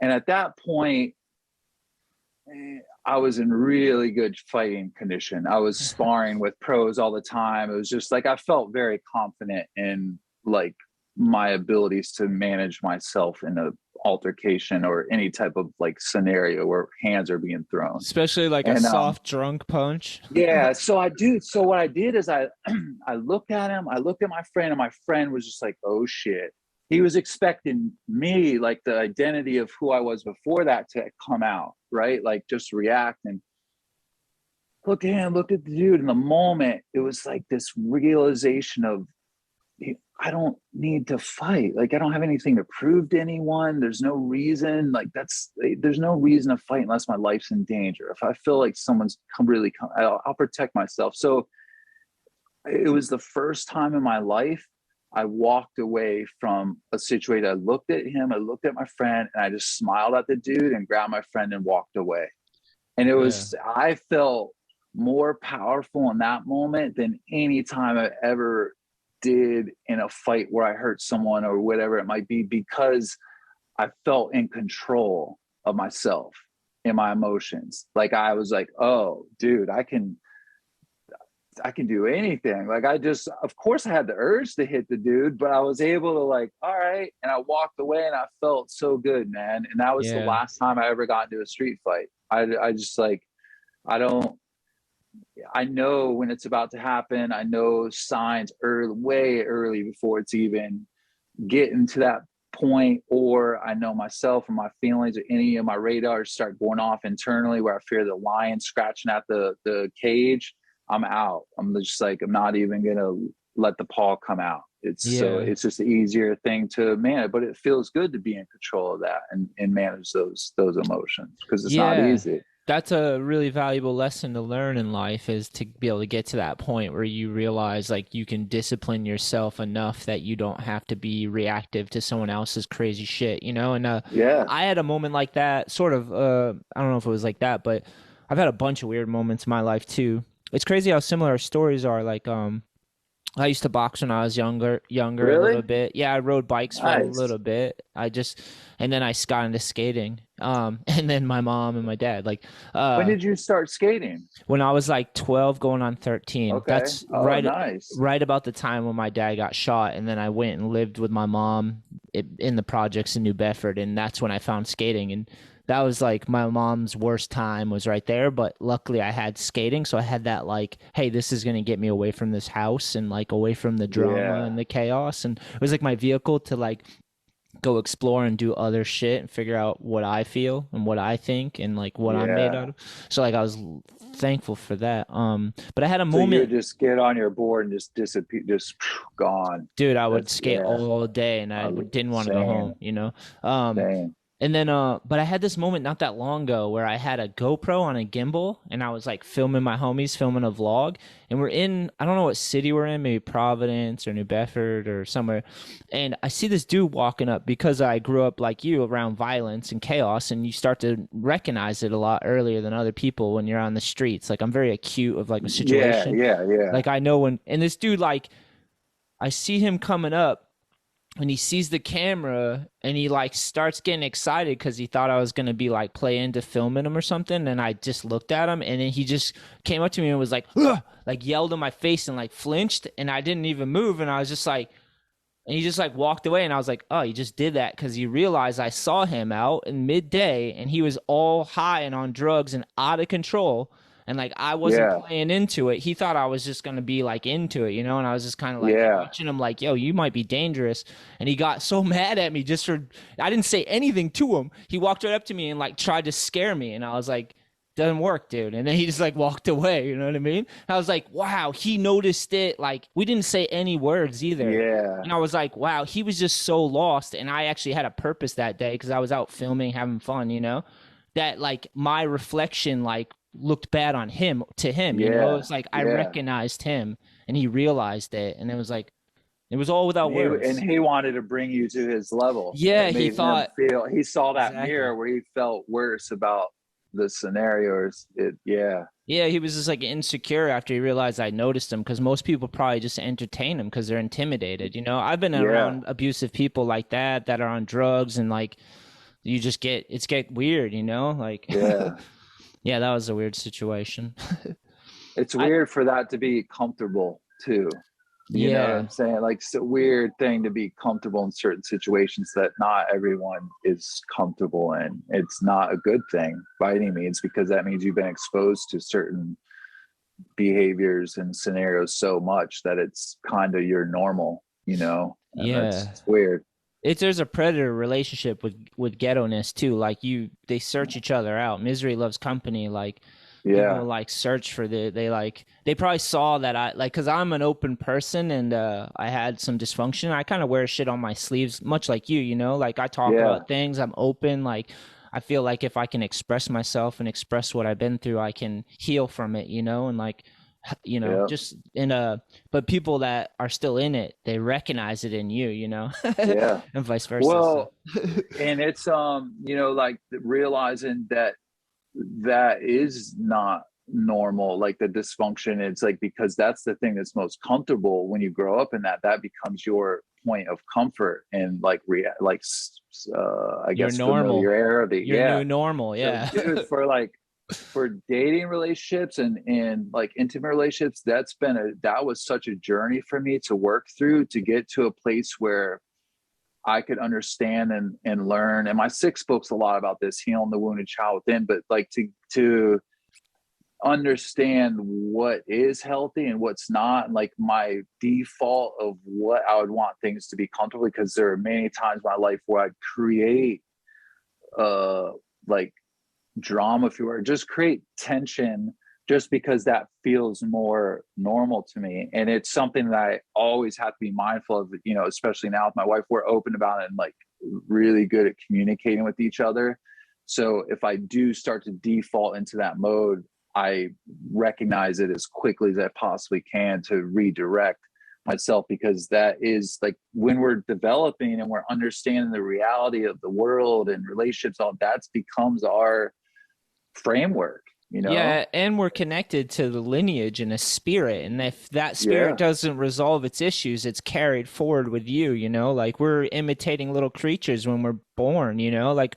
And at that point, I was in really good fighting condition. I was sparring with pros all the time. It was just like I felt very confident in like my abilities to manage myself in a altercation or any type of like scenario where hands are being thrown. Especially like a soft drunk punch. Yeah. So what I did is I looked at him, I looked at my friend, and my friend was just like, oh shit. He was expecting me, like the identity of who I was before that, to come out, right? Like just react and look at him, look at the dude. In the moment, it was like this realization of, I don't need to fight. Like, I don't have anything to prove to anyone. There's no reason. Like, there's no reason to fight unless my life's in danger. If I feel like someone's I'll protect myself. So it was the first time in my life I walked away from a situation. I looked at him, I looked at my friend, and I just smiled at the dude and grabbed my friend and walked away. And it was, I felt more powerful in that moment than any time I ever did in a fight where I hurt someone or whatever it might be, because I felt in control of myself and my emotions. Like, I was like, oh dude, I can do anything. Like, of course I had the urge to hit the dude, but I was able to, like, all right. And I walked away and I felt so good, man. And that was the last time I ever got into a street fight. I just like, I know when it's about to happen. I know signs way early before it's even getting to that point, or I know myself and my feelings or any of my radars start going off internally where I fear the lion scratching at the cage. I'm out. I'm just like, I'm not even gonna let the paw come out. It's just an easier thing to manage, but it feels good to be in control of that and manage those emotions, because it's not easy. That's a really valuable lesson to learn in life, is to be able to get to that point where you realize like you can discipline yourself enough that you don't have to be reactive to someone else's crazy shit, you know? And I had a moment like that, sort of, I don't know if it was like that, but I've had a bunch of weird moments in my life too. It's crazy how similar our stories are. Like, I used to box when I was younger Really? a little bit. Yeah, I rode bikes for a little bit. And then I got into skating. And then my mom and my dad, like, when did you start skating? When I was like 12 going on 13. Okay. That's right about the time when my dad got shot. And then I went and lived with my mom in the projects in New Bedford. And that's when I found skating. And that was like my mom's worst time was right there. But luckily I had skating. So I had that like, hey, this is going to get me away from this house and like away from the drama and the chaos. And it was like my vehicle to like go explore and do other shit and figure out what I feel and what I think and like what I'm made out of. So like I was thankful for that. But I had a moment. You would just get on your board and just disappear, just gone. Dude, I would skate all day and I didn't want to go home, you know? And then, but I had this moment not that long ago where I had a GoPro on a gimbal and I was like filming my homies, filming a vlog. And we're in, I don't know what city we're in, maybe Providence or New Bedford or somewhere. And I see this dude walking up because I grew up like you around violence and chaos. And you start to recognize it a lot earlier than other people when you're on the streets. Like I'm very acute of like a situation. Yeah. Like I know when, and this dude, like, I see him coming up. And he sees the camera and he like starts getting excited because he thought I was going to be like play into filming him or something. And I just looked at him and then he just came up to me and was like, ugh! Like yelled in my face and like flinched. And I didn't even move. And I was just like, and he just like walked away. And I was like, oh, he just did that because he realized I saw him out in midday and he was all high and on drugs and out of control. And like I wasn't playing into it. He thought I was just gonna be like into it, you know. And I was just kind of like watching him, like, "Yo, you might be dangerous." And he got so mad at me just for I didn't say anything to him. He walked right up to me and like tried to scare me, and I was like, "Doesn't work, dude." And then he just like walked away. You know what I mean? I was like, "Wow, he noticed it." Like we didn't say any words either. Yeah. And I was like, "Wow, he was just so lost." And I actually had a purpose that day because I was out filming, having fun, you know. That like my reflection, like. Looked bad on him to him, you know. It's like I recognized him and he realized it, and it was like it was all without words. And he wanted to bring you to his level. Yeah, he thought he saw that mirror where he felt worse about the scenarios. Yeah, he was just like insecure after he realized I noticed him, because most people probably just entertain him because they're intimidated, you know. I've been around abusive people like that are on drugs, and like you just get weird, you know, like yeah, that was a weird situation. It's weird for that to be comfortable too. You know what Yeah. I'm saying? Like, it's a weird thing to be comfortable in certain situations that not everyone is comfortable in. It's not a good thing by any means, because that means you've been exposed to certain behaviors and scenarios so much that it's kind of your normal, you know? And Yeah. it's weird. There's a predator relationship with ghetto-ness too. Like they search each other out. Misery loves company. Like Yeah. people like search for they probably saw that I like, because I'm an open person and I had some dysfunction. I kind of wear shit on my sleeves, much like you know, like I talk Yeah. about things. I'm open. Like I feel like if I can express myself and express what I've been through, I can heal from it, you know, and like, you know, Yeah. just but people that are still in it, they recognize it in you, you know, Yeah. and vice versa. Well, and it's, you know, like realizing that that is not normal, like the dysfunction. It's like, because that's the thing that's most comfortable when you grow up in that becomes your point of comfort and like I You're guess normal. familiarity. Your new normal. Yeah. So, dude, for dating relationships and like intimate relationships, that was such a journey for me to work through, to get to a place where I could understand and learn. And my sixth book's a lot about this, healing the wounded child within, but like to understand what is healthy and what's not, and like my default of what I would want things to be comfortable, because there are many times in my life where I'd create like drama, if you were, just create tension just because that feels more normal to me. And it's something that I always have to be mindful of, you know, especially now with my wife. We're open about it and like really good at communicating with each other. So if I do start to default into that mode, I recognize it as quickly as I possibly can to redirect myself, because that is like when we're developing and we're understanding the reality of the world and relationships, all that becomes our framework, you know? Yeah, and we're connected to the lineage and a spirit, and if that spirit doesn't resolve its issues, it's carried forward with you, you know? Like we're imitating little creatures when we're born, you know? Like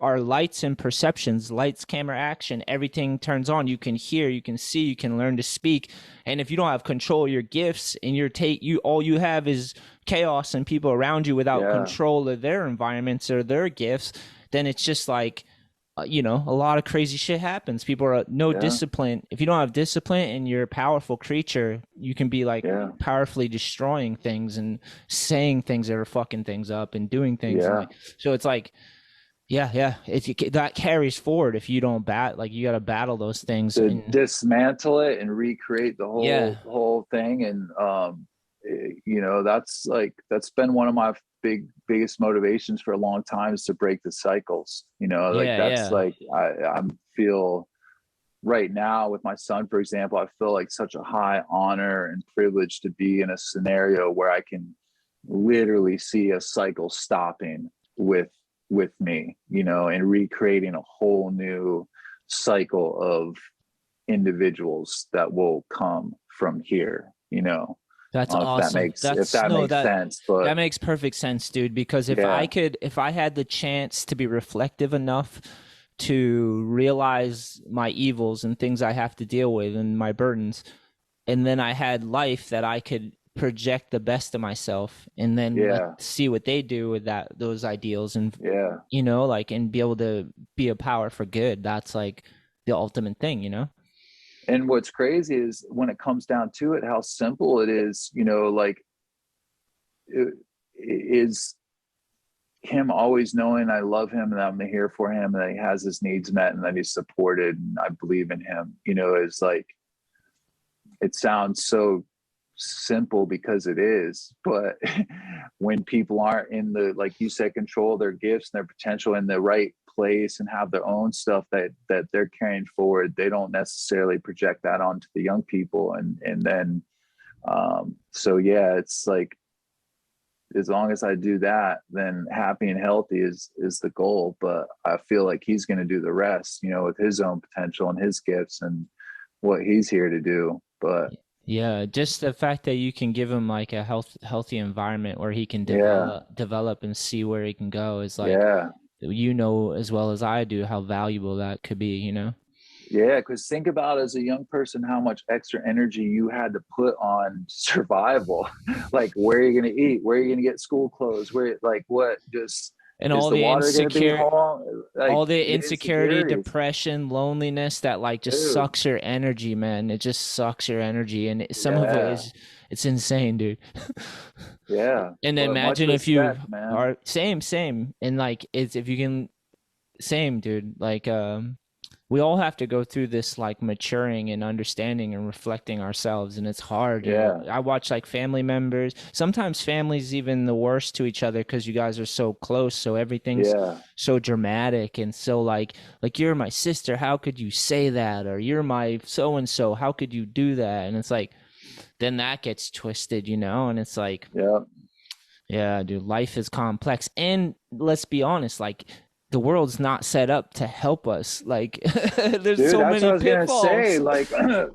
our lights and perceptions, lights, camera, action, everything turns on. You can hear, you can see, you can learn to speak. And if you don't have control of your gifts and all you have is chaos and people around you without control of their environments or their gifts, then it's just like, you know, a lot of crazy shit happens. People are discipline. If you don't have discipline and you're a powerful creature, you can be like powerfully destroying things and saying things that are fucking things up and doing things. Like, so it's like, that carries forward if you don't you got to battle those things to dismantle it and recreate the whole thing. And you know, that's been one of my biggest motivations for a long time, is to break the cycles, you know. Like like I feel right now with my son, for example, I feel like such a high honor and privilege to be in a scenario where I can literally see a cycle stopping with me, you know, and recreating a whole new cycle of individuals that will come from here, you know. That's awesome. If that makes sense. But that makes perfect sense, dude. Because if I had the chance to be reflective enough to realize my evils and things I have to deal with and my burdens, and then I had life that I could project the best of myself, and then see what they do with those ideals, and you know, like, and be able to be a power for good. That's like the ultimate thing, you know. And what's crazy is when it comes down to it, how simple it is, you know, like it is him always knowing I love him and I'm here for him and that he has his needs met and that he's supported and I believe in him, you know, is like, it sounds so simple because it is, but when people aren't in the, like you said, control their gifts and their potential in the right place and have their own stuff that they're carrying forward, they don't necessarily project that onto the young people. And then so it's like, as long as I do that, then happy and healthy is the goal. But I feel like he's going to do the rest, you know, with his own potential and his gifts and what he's here to do. But yeah, just the fact that you can give him like a healthy environment where he can develop and see where he can go is like, you know, as well as I do, how valuable that could be, you know? Yeah, because think about as a young person how much extra energy you had to put on survival. Like, where are you going to eat? Where are you going to get school clothes? Where, like, what? Just And is all the the water going to be whole? Like all the the insecurity, insecurities, depression, loneliness that like just dude. sucks your energy, man. It just sucks your energy, and some of it Yeah, is, it's insane, dude. yeah. And But much imagine if you respect, man. are same, and like it's if you can same, dude. Like we all have to go through this like maturing and understanding and reflecting ourselves, and it's hard, you know. Yeah, I watch like family members, sometimes families even the worst to each other because you guys are so close, so everything's yeah, so dramatic and so like you're my sister, how could you say that? Or you're my so and so, how could you do that? And it's like then that gets twisted, you know, and it's like yeah. yeah, dude, life is complex. And let's be honest, like the world's not set up to help us. Like there's Dude, so that's what many I was gonna say. pitfalls. Like,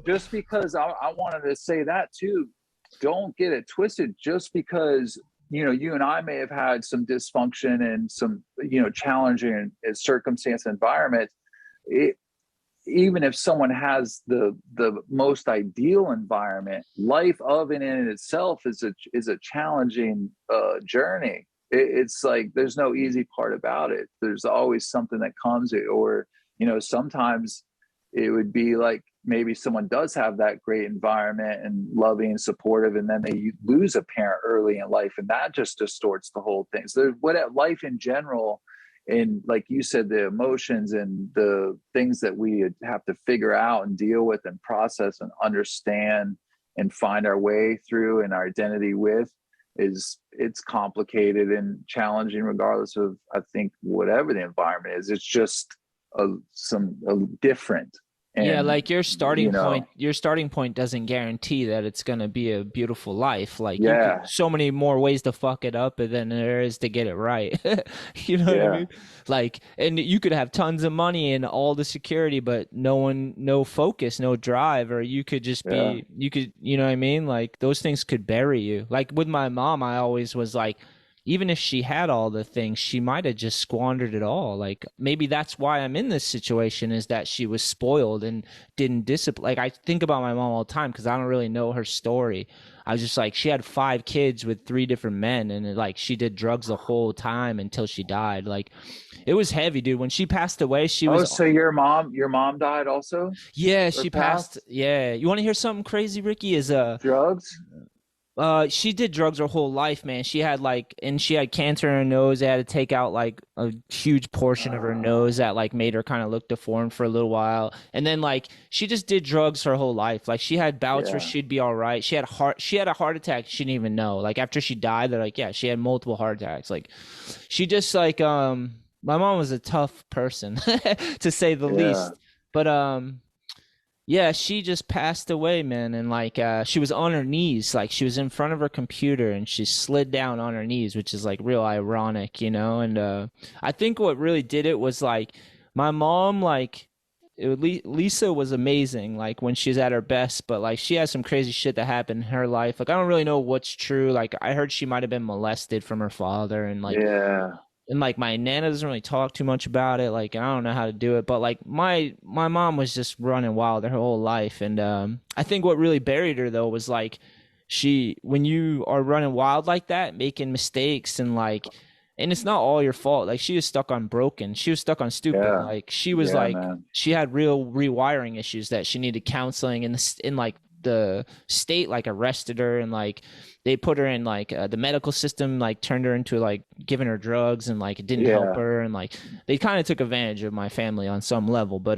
just because I wanted to say that too, don't get it twisted. Just because you and I may have had some dysfunction and some challenging circumstance environment. It, even if someone has the most ideal environment, life of and in itself is a challenging journey. It's like there's no easy part about it. There's always something that comes, or sometimes it would be like maybe someone does have that great environment and loving and supportive, and then they lose a parent early in life, and that just distorts the whole thing. So what life in general, and like you said, the emotions and the things that we have to figure out and deal with and process and understand and find our way through and our identity with, it's complicated and challenging regardless of, I think, whatever the environment is. It's just a different. Yeah, And like your starting point doesn't guarantee that it's gonna be a beautiful life. Like you could yeah, so many more ways to fuck it up than there is to get it right. You know what I yeah, mean? Like, and you could have tons of money and all the security, but no focus, no drive, or you could just yeah, you know what I mean? Like those things could bury you. Like with my mom, I always was like, even if she had all the things, she might have just squandered it all. Like maybe that's why I'm in this situation, is that she was spoiled and didn't discipline. Like I think about my mom all the time because I don't really know her story. I was just like, she had 5 kids with 3 different men, and like she did drugs the whole time until she died. Like it was heavy, dude. When she passed away, she oh, was so your mom died also, yeah, or she passed. passed? Yeah, you want to hear something crazy, Ricky? Is Drugs? she did drugs her whole life, man. She had cancer in her nose. They had to take out like a huge portion of her nose that like made her kind of look deformed for a little while. And then like she just did drugs her whole life. Like she had bouts where Yeah, she'd be all right. She had a heart attack she didn't even know. Like after she died, they're like, yeah, she had multiple heart attacks. Like she just like my mom was a tough person to say the yeah, least. But yeah, she just passed away, man, and like she was on her knees, like she was in front of her computer and she slid down on her knees, which is like real ironic, you know? And I think what really did it was like my mom like Lisa was amazing like when she's at her best, but like she has some crazy shit that happened in her life. Like I don't really know what's true. Like I heard she might have been molested from her father, yeah, and like my nana doesn't really talk too much about it, like I don't know how to do it, but like my mom was just running wild her whole life. And I think what really buried her though was like when you are running wild like that, making mistakes, and like, and it's not all your fault. Like she was stuck on broken, she was stuck on stupid, yeah, like she was yeah, like man. she had real rewiring issues that she needed counseling, in like the state like arrested her, and like they put her in like the medical system like turned her into like giving her drugs, and like it didn't help Yeah, her, and like they kind of took advantage of my family on some level. But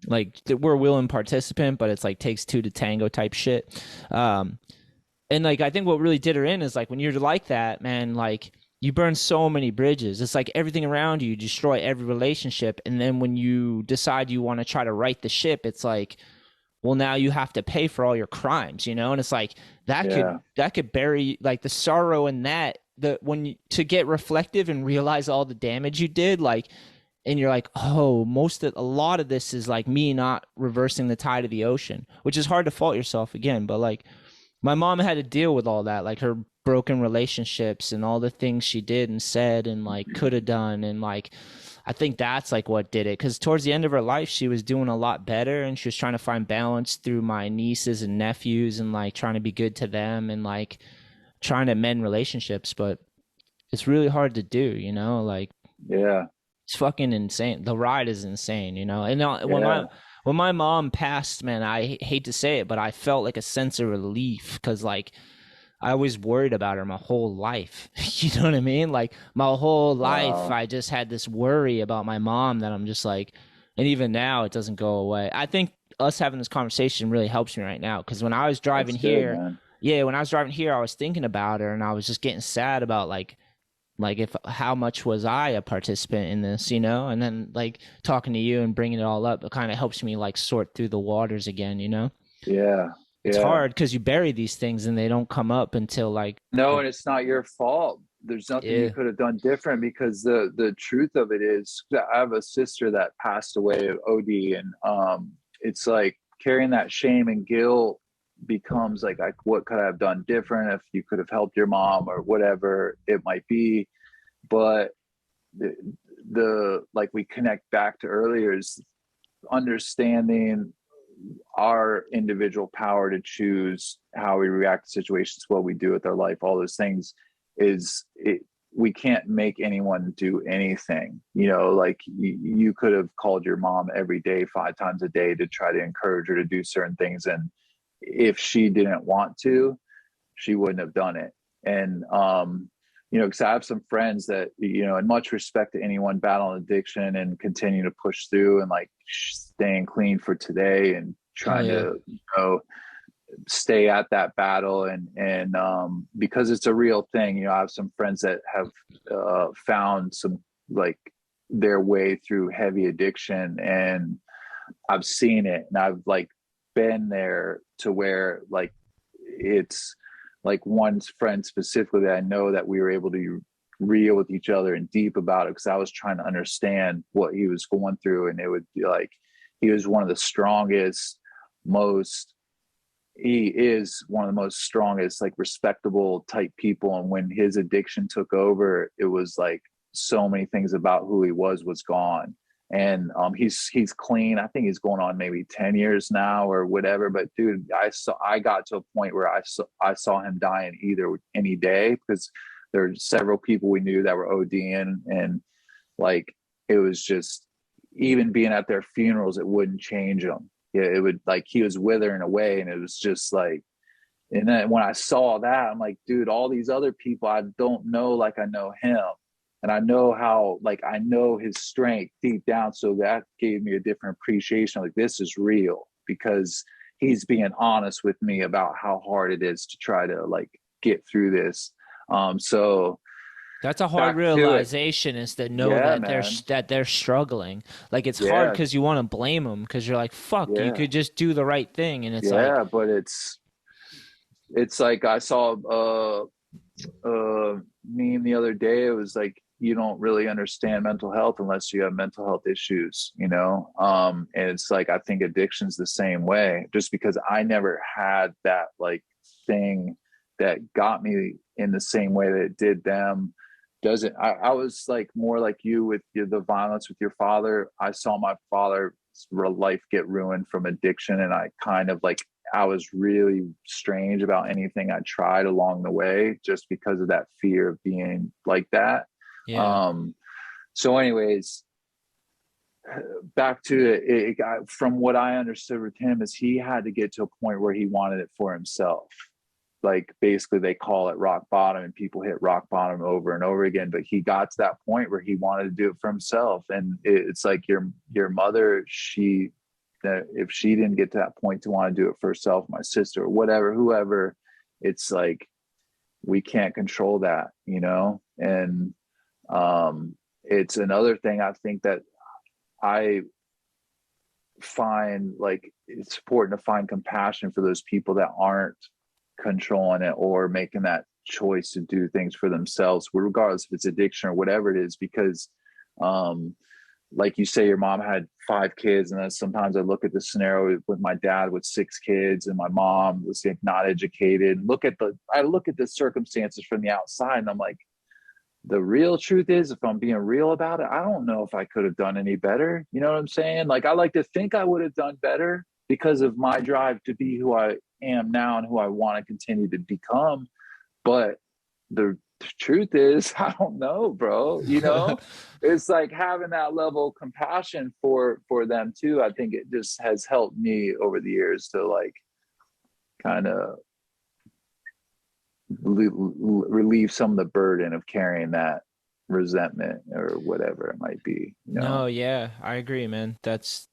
like we're a willing participant, but it's like takes two to tango type shit. And like I think what really did her in is like when you're like that, man, like you burn so many bridges. It's like everything around you, you destroy every relationship, and then when you decide you want to try to right the ship, it's like, well, now you have to pay for all your crimes, you know? And it's like yeah, that could bury like the sorrow in that, to get reflective and realize all the damage you did, like, and you're like, oh, a lot of this is like me not reversing the tide of the ocean, which is hard to fault yourself again. But like my mom had to deal with all that, like her broken relationships and all the things she did and said and like could have done. And like I think that's like what did it, because towards the end of her life she was doing a lot better, and she was trying to find balance through my nieces and nephews and like trying to be good to them and like trying to mend relationships, but it's really hard to do, you know, like Yeah. it's fucking insane. The ride is insane, you know. And when Yeah. my mom passed, man, I hate to say it, but I felt like a sense of relief, because like I was worried about her my whole life. You know what I mean? Like my whole life, Wow. I just had this worry about my mom that I'm just like, and even now it doesn't go away. I think us having this conversation really helps me right now, because when I was driving That's good, here, man. yeah, when I was driving here, I was thinking about her and I was just getting sad about like if how much was I a participant in this, you know? And then like talking to you and bringing it all up, it kind of helps me like sort through the waters again, you know? Yeah. It's Yeah. hard because you bury these things and they don't come up until like No, and it's not your fault. There's nothing you yeah. could have done different, because the truth of it is that I have a sister that passed away of OD, and it's like carrying that shame and guilt becomes like what could I have done different, if you could have helped your mom or whatever it might be. But the like we connect back to earlier is understanding our individual power to choose how we react to situations, what we do with our life, all those things is it. We can't make anyone do anything, you know, like you could have called your mom every day, 5 times a day, to try to encourage her to do certain things. And if she didn't want to, she wouldn't have done it. And, you know, because I have some friends that, you know, and much respect to anyone battling addiction and continue to push through and like staying clean for today and trying yeah. to, you know, stay at that battle. And because it's a real thing, you know, I have some friends that have found some like their way through heavy addiction, and I've seen it, and I've like been there to where like it's like one friend specifically that I know that we were able to real with each other and deep about it, because I was trying to understand what he was going through. And it would be like he was one of the strongest, he is one of the most strongest, like respectable type people. And when his addiction took over, it was like so many things about who he was gone. And he's clean. I think he's going on maybe 10 years now or whatever. But dude, I got to a point where I saw him dying any day, because there were several people we knew that were ODing, and like it was just, even being at their funerals, it wouldn't change him. Yeah, it would, like he was withering away, and it was just like. And then when I saw that, I'm like, dude, all these other people I don't know like I know him. And I know how, like, I know his strength deep down. So that gave me a different appreciation. Like, this is real, because he's being honest with me about how hard it is to try to like get through this. So That's a hard realization, is to know that they're struggling. Like it's hard because you want to blame them, because you're like, fuck, you could just do the right thing. And it's like, but it's like I saw meme the other day. It was like, you don't really understand mental health unless you have mental health issues, you know? And it's like, I think addiction's the same way, just because I never had that like thing that got me in the same way that it did them. I was like more like you with the violence with your father. I saw my father's life get ruined from addiction. And I kind of like, I was really strange about anything I tried along the way, just because of that fear of being like that. yeah. So anyways, back to it, from what I understood with him is he had to get to a point where he wanted it for himself. Like basically they call it rock bottom, and people hit rock bottom over and over again. But he got to that point where he wanted to do it for himself. And it's like your mother, that if she didn't get to that point to want to do it for herself, my sister or whatever, whoever, it's like we can't control that, you know? And it's another thing I think that I find like it's important to find compassion for those people that aren't controlling it or making that choice to do things for themselves, regardless if it's addiction or whatever it is. Because like you say, your mom had 5 kids, and then sometimes I look at the scenario with my dad with 6 kids, and my mom was like not educated. I look at the circumstances from the outside, and I'm like, the real truth is, if I'm being real about it, I don't know if I could have done any better. You know what I'm saying? Like, I like to think I would have done better because of my drive to be who I am now and who I want to continue to become. But the truth is, I don't know, bro. You know, it's like having that level of compassion for them too. I think it just has helped me over the years to like kind of relieve some of the burden of carrying that resentment or whatever it might be, you know? No, yeah, I agree, man. That's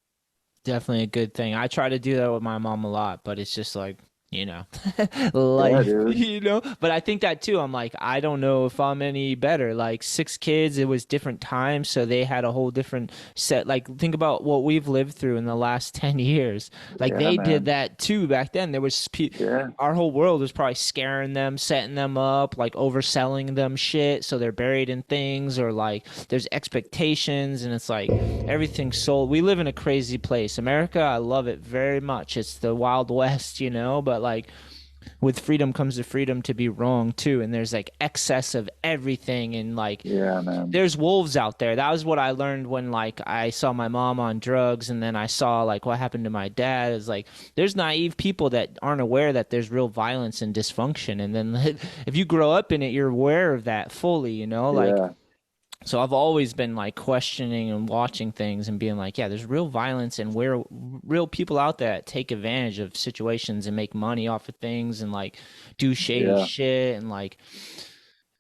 definitely a good thing. I try to do that with my mom a lot, but it's just like, you know, Yeah, life, dude. you know. But I think that too. I'm like, I don't know if I'm any better. Like 6 kids, it was different times, so they had a whole different set. Like think about what we've lived through in the last 10 years. Like Yeah, they did man. that too back then. There was Yeah. our whole world was probably scaring them, setting them up, like overselling them shit, so they're buried in things, or like there's expectations, and it's like everything's sold. We live in a crazy place. America, I love it very much. It's the Wild West, you know, but like with freedom comes the freedom to be wrong too, and there's like excess of everything, and like Yeah, man. there's wolves out there. That was what I learned when like I saw my mom on drugs, and then I saw like what happened to my dad. Is like there's naive people that aren't aware that there's real violence and dysfunction, and then if you grow up in it, you're aware of that fully, you know, like. Yeah. So I've always been like questioning and watching things and being like, yeah, there's real violence, and we're real people out there that take advantage of situations and make money off of things and like do shady Yeah. shit, and like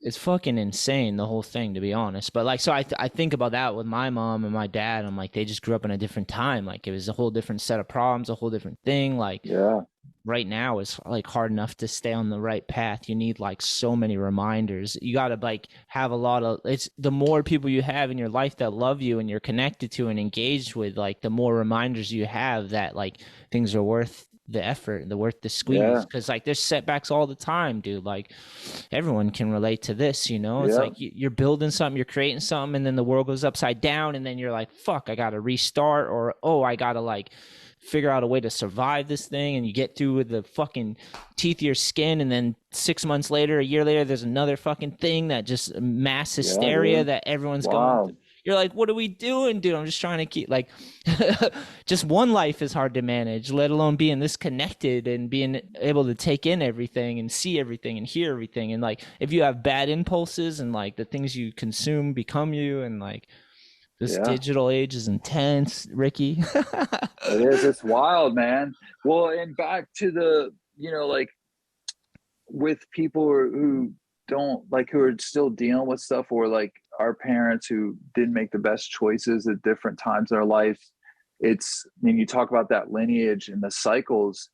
it's fucking insane, the whole thing, to be honest. But like, so I think about that with my mom and my dad. I'm like, they just grew up in a different time. Like it was a whole different set of problems, a whole different thing. Like Yeah. right now is like hard enough to stay on the right path. You need like so many reminders. You got to like have a lot of, it's the more people you have in your life that love you and you're connected to and engaged with, like the more reminders you have that like things are worth the effort, the worth the squeeze. Yeah. Cause like there's setbacks all the time, dude. Like everyone can relate to this, you know. It's Yeah. like you're building something, you're creating something, and then the world goes upside down, and then you're like, fuck, I gotta restart, or oh, I gotta like figure out a way to survive this thing, and you get through with the fucking teeth of your skin, and then 6 months later, a year later, there's another fucking thing that just mass hysteria dude. that everyone's going Wow. through. You're like, what are we doing, dude? I'm just trying to keep like just one life is hard to manage, let alone being this connected and being able to take in everything and see everything and hear everything. And like if you have bad impulses and like the things you consume become you, and like this Yeah. digital age is intense, Ricky. It is. It's wild, man. Well, and back to the, you know, like with people who don't like, who are still dealing with stuff, or like our parents who didn't make the best choices at different times in their life. It's, when you talk about that lineage and the cycles,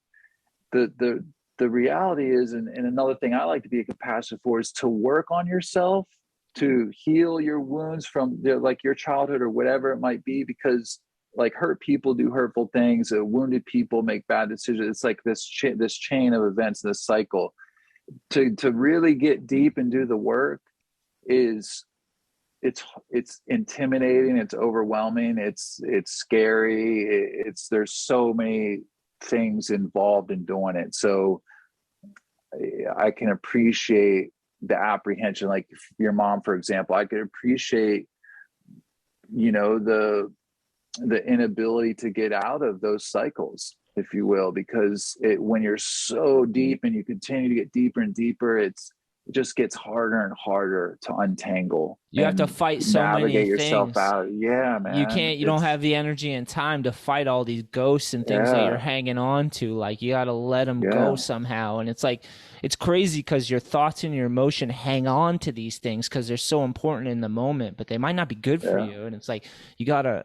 the reality is, and another thing I like to be compassionate for, is to work on yourself, to heal your wounds from like your childhood or whatever it might be, because like hurt people do hurtful things, wounded people make bad decisions. It's like this chain of events, this cycle. To really get deep and do the work is, it's intimidating, it's overwhelming, it's scary, it's there's so many things involved in doing it. So I can appreciate the apprehension. Like your mom, for example, I could appreciate, you know, the inability to get out of those cycles, if you will, because when you're so deep and you continue to get deeper and deeper, it just gets harder and harder to untangle. You have to fight so many navigate yourself things. out. Yeah, man. You don't have the energy and time to fight all these ghosts and things that you're Yeah. hanging on to. Like you got to let them go Yeah. somehow. And it's like, it's crazy because your thoughts and your emotion hang on to these things because they're so important in the moment, but they might not be good for Yeah. you. And it's like, you gotta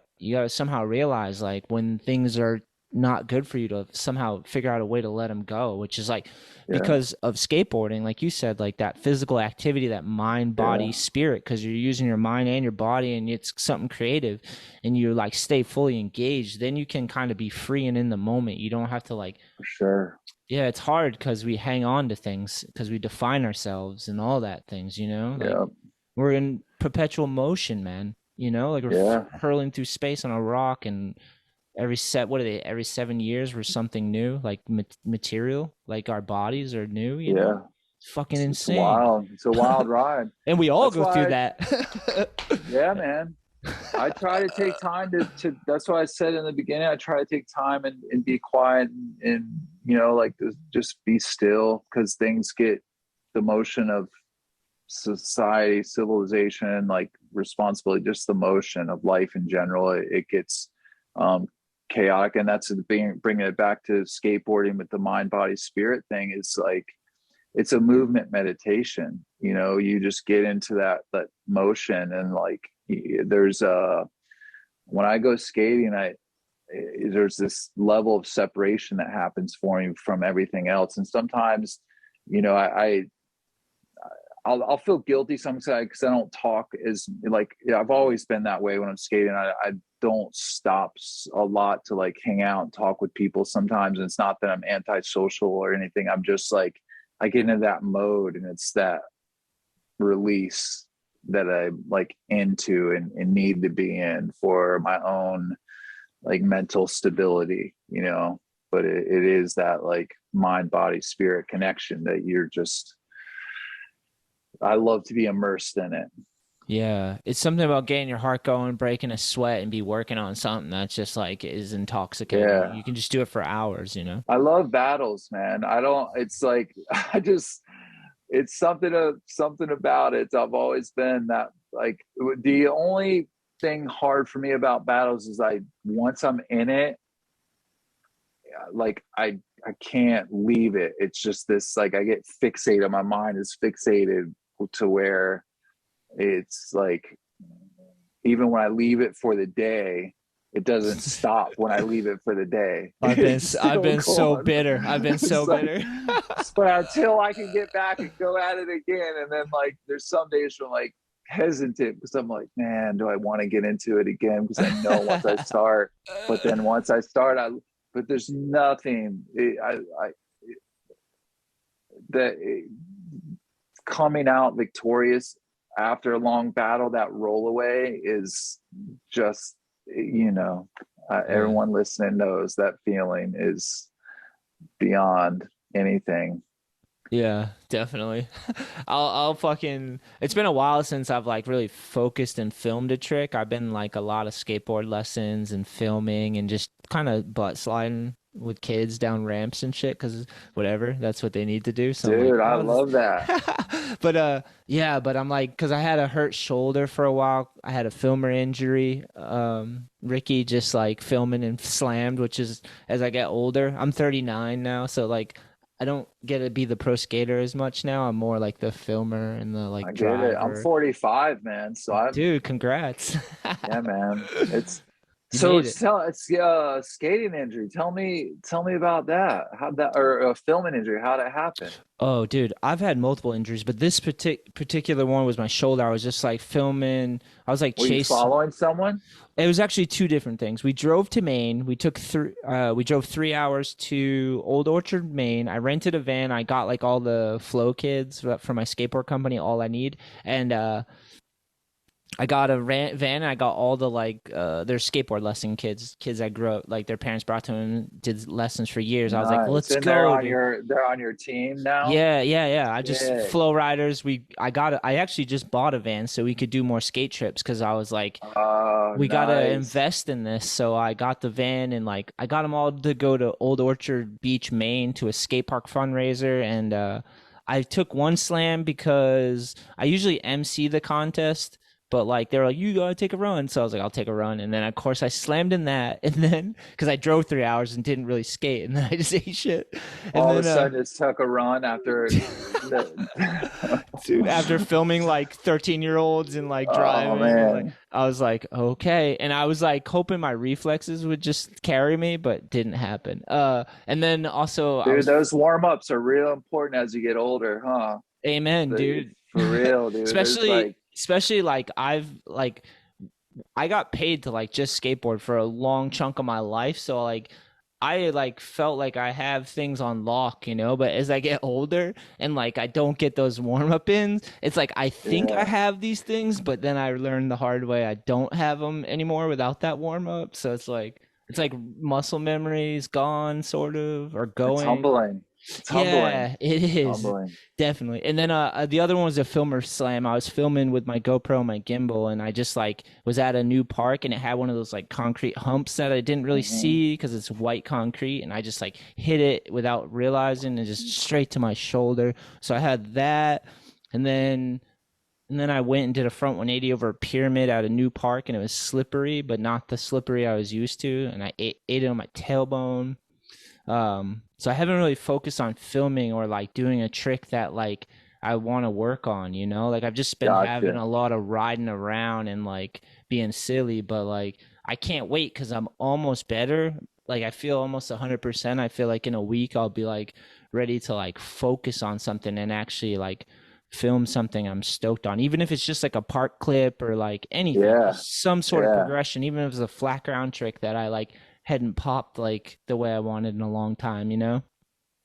somehow realize like when things are not good for you, to somehow figure out a way to let them go, which is like, Yeah. because of skateboarding, like you said, like that physical activity, that mind, body, Yeah. spirit, because you're using your mind and your body, and it's something creative, and you like stay fully engaged, then you can kind of be free and in the moment. You don't have to like, For sure. yeah, it's hard because we hang on to things because we define ourselves and all that things, you know, like Yeah. we're in perpetual motion, man, you know, like we're Yeah. hurling through space on a rock, and every 7 years we're something new, like material, like our bodies are new, you know. Yeah. fucking It's insane. wild. It's a wild ride. And we all That's go through why that. Yeah, man. I try to take time to that's why I said in the beginning, I try to take time and be quiet and you know, like just be still, because things get the motion of society, civilization, like responsibility, just the motion of life in general. It gets chaotic, and that's bringing it back to skateboarding with the mind, body, spirit thing. Is like, it's a movement meditation. You know, you just get into that motion, and like there's when I go skating, there's this level of separation that happens for me from everything else. And sometimes, you know, I'll feel guilty sometimes because I don't talk as like, I've always been that way when I'm skating. I don't stop a lot to like hang out and talk with people sometimes. And it's not that I'm antisocial or anything. I'm just like, I get into that mode, and it's that release that I'm like into and need to be in for my own like mental stability, you know. But it is that like mind, body, spirit connection that you're just, I love to be immersed in it. Yeah, it's something about getting your heart going, breaking a sweat, and be working on something that's just like is intoxicating. Yeah. You can just do it for hours, you know. I love battles, man. It's like, it's something about it. I've always been that, like, the only thing hard for me about battles is once I'm in it, like I can't leave it. It's just this, like, I get fixated. My mind is fixated to where it's like, even when I leave it for the day, it doesn't stop when I leave it for the day. I've been so bitter. I've been so bitter. But until I can get back and go at it again, and then like there's some days where I'm like hesitant because I'm like, man, do I want to get into it again? Because I know once I start, but then once I start, but there's nothing. Coming out victorious after a long battle, that roll away is just, you know, everyone listening knows that feeling is beyond anything. Yeah, definitely. I'll fucking, it's been a while since I've like really focused and filmed a trick. I've been like a lot of skateboard lessons and filming and just kind of butt sliding with kids down ramps and shit, because whatever, that's what they need to do. So Dude, like, I love that. but yeah, but I'm like, because I had a hurt shoulder for a while. I had a filmer injury. Ricky just like filming and slammed, which is, as I get older, I'm 39 now, so like I don't get to be the pro skater as much now. I'm more like the filmer and the like I get driver. it. I'm 45, man. So dude, congrats. Yeah, man. It's You so made it. it's skating injury. Tell me about that. How'd that, or a filming injury? How'd it happen? Oh, dude, I've had multiple injuries, but this particular one was my shoulder. I was just like filming. I was like Were you following someone? It was actually two different things. We drove to Maine. We drove 3 hours to Old Orchard, Maine. I rented a van. I got like all the Flow kids from my skateboard company, All I Need, and I got a van, and I got all the like their skateboard lesson kids I grew up, like their parents brought to them and did lessons for years. I was like, let's and go. They're on your team now. Yeah. I just Flow riders. I actually just bought a van so we could do more skate trips, because I was like, we gotta invest in this. So I got the van, and like I got them all to go to Old Orchard Beach, Maine, to a skate park fundraiser, and I took one slam because I usually MC the contest. But like they were like, you gotta take a run, so I was like, I'll take a run, and then of course I slammed in that, and then because I drove 3 hours and didn't really skate, and then I just ate shit. And all then, of a sudden, it took a run after. Dude, after filming like 13-year-olds and like driving, like, I was like, okay, and I was like hoping my reflexes would just carry me, but didn't happen. And then also, dude, those warm ups are real important as you get older, huh? Amen, dude. For real, dude. Especially like I got paid to like just skateboard for a long chunk of my life, so like I like felt like I have things on lock, you know, but as I get older and like I don't get those warm-up ins, it's like I think I have these things, but then I learned the hard way I don't have them anymore without that warm-up. So it's like muscle memory is gone, sort of, or going. It's humbling. It's humbling. Yeah, it is Humbling. definitely. And then the other one was a filmer slam. I was filming with my GoPro and my gimbal, and I just like was at a new park, and it had one of those like concrete humps that I didn't really Hmm. see because it's white concrete, and I just like hit it without realizing, and just straight to my shoulder. So I had that, and then I went and did a front 180 over a pyramid at a new park, and it was slippery, but not the slippery I was used to, and I ate it on my tailbone. So I haven't really focused on filming or like doing a trick that like I want to work on, you know? Like I've just been having Gotcha. a lot of riding around and like being silly, but like I can't wait because I'm almost better. Like I feel almost 100%. I feel like in a week I'll be like ready to like focus on something and actually like film something I'm stoked on, even if it's just like a park clip or like anything, Yeah. just some sort of Yeah. progression, even if it's a flat ground trick that I like hadn't popped like the way I wanted in a long time, you know?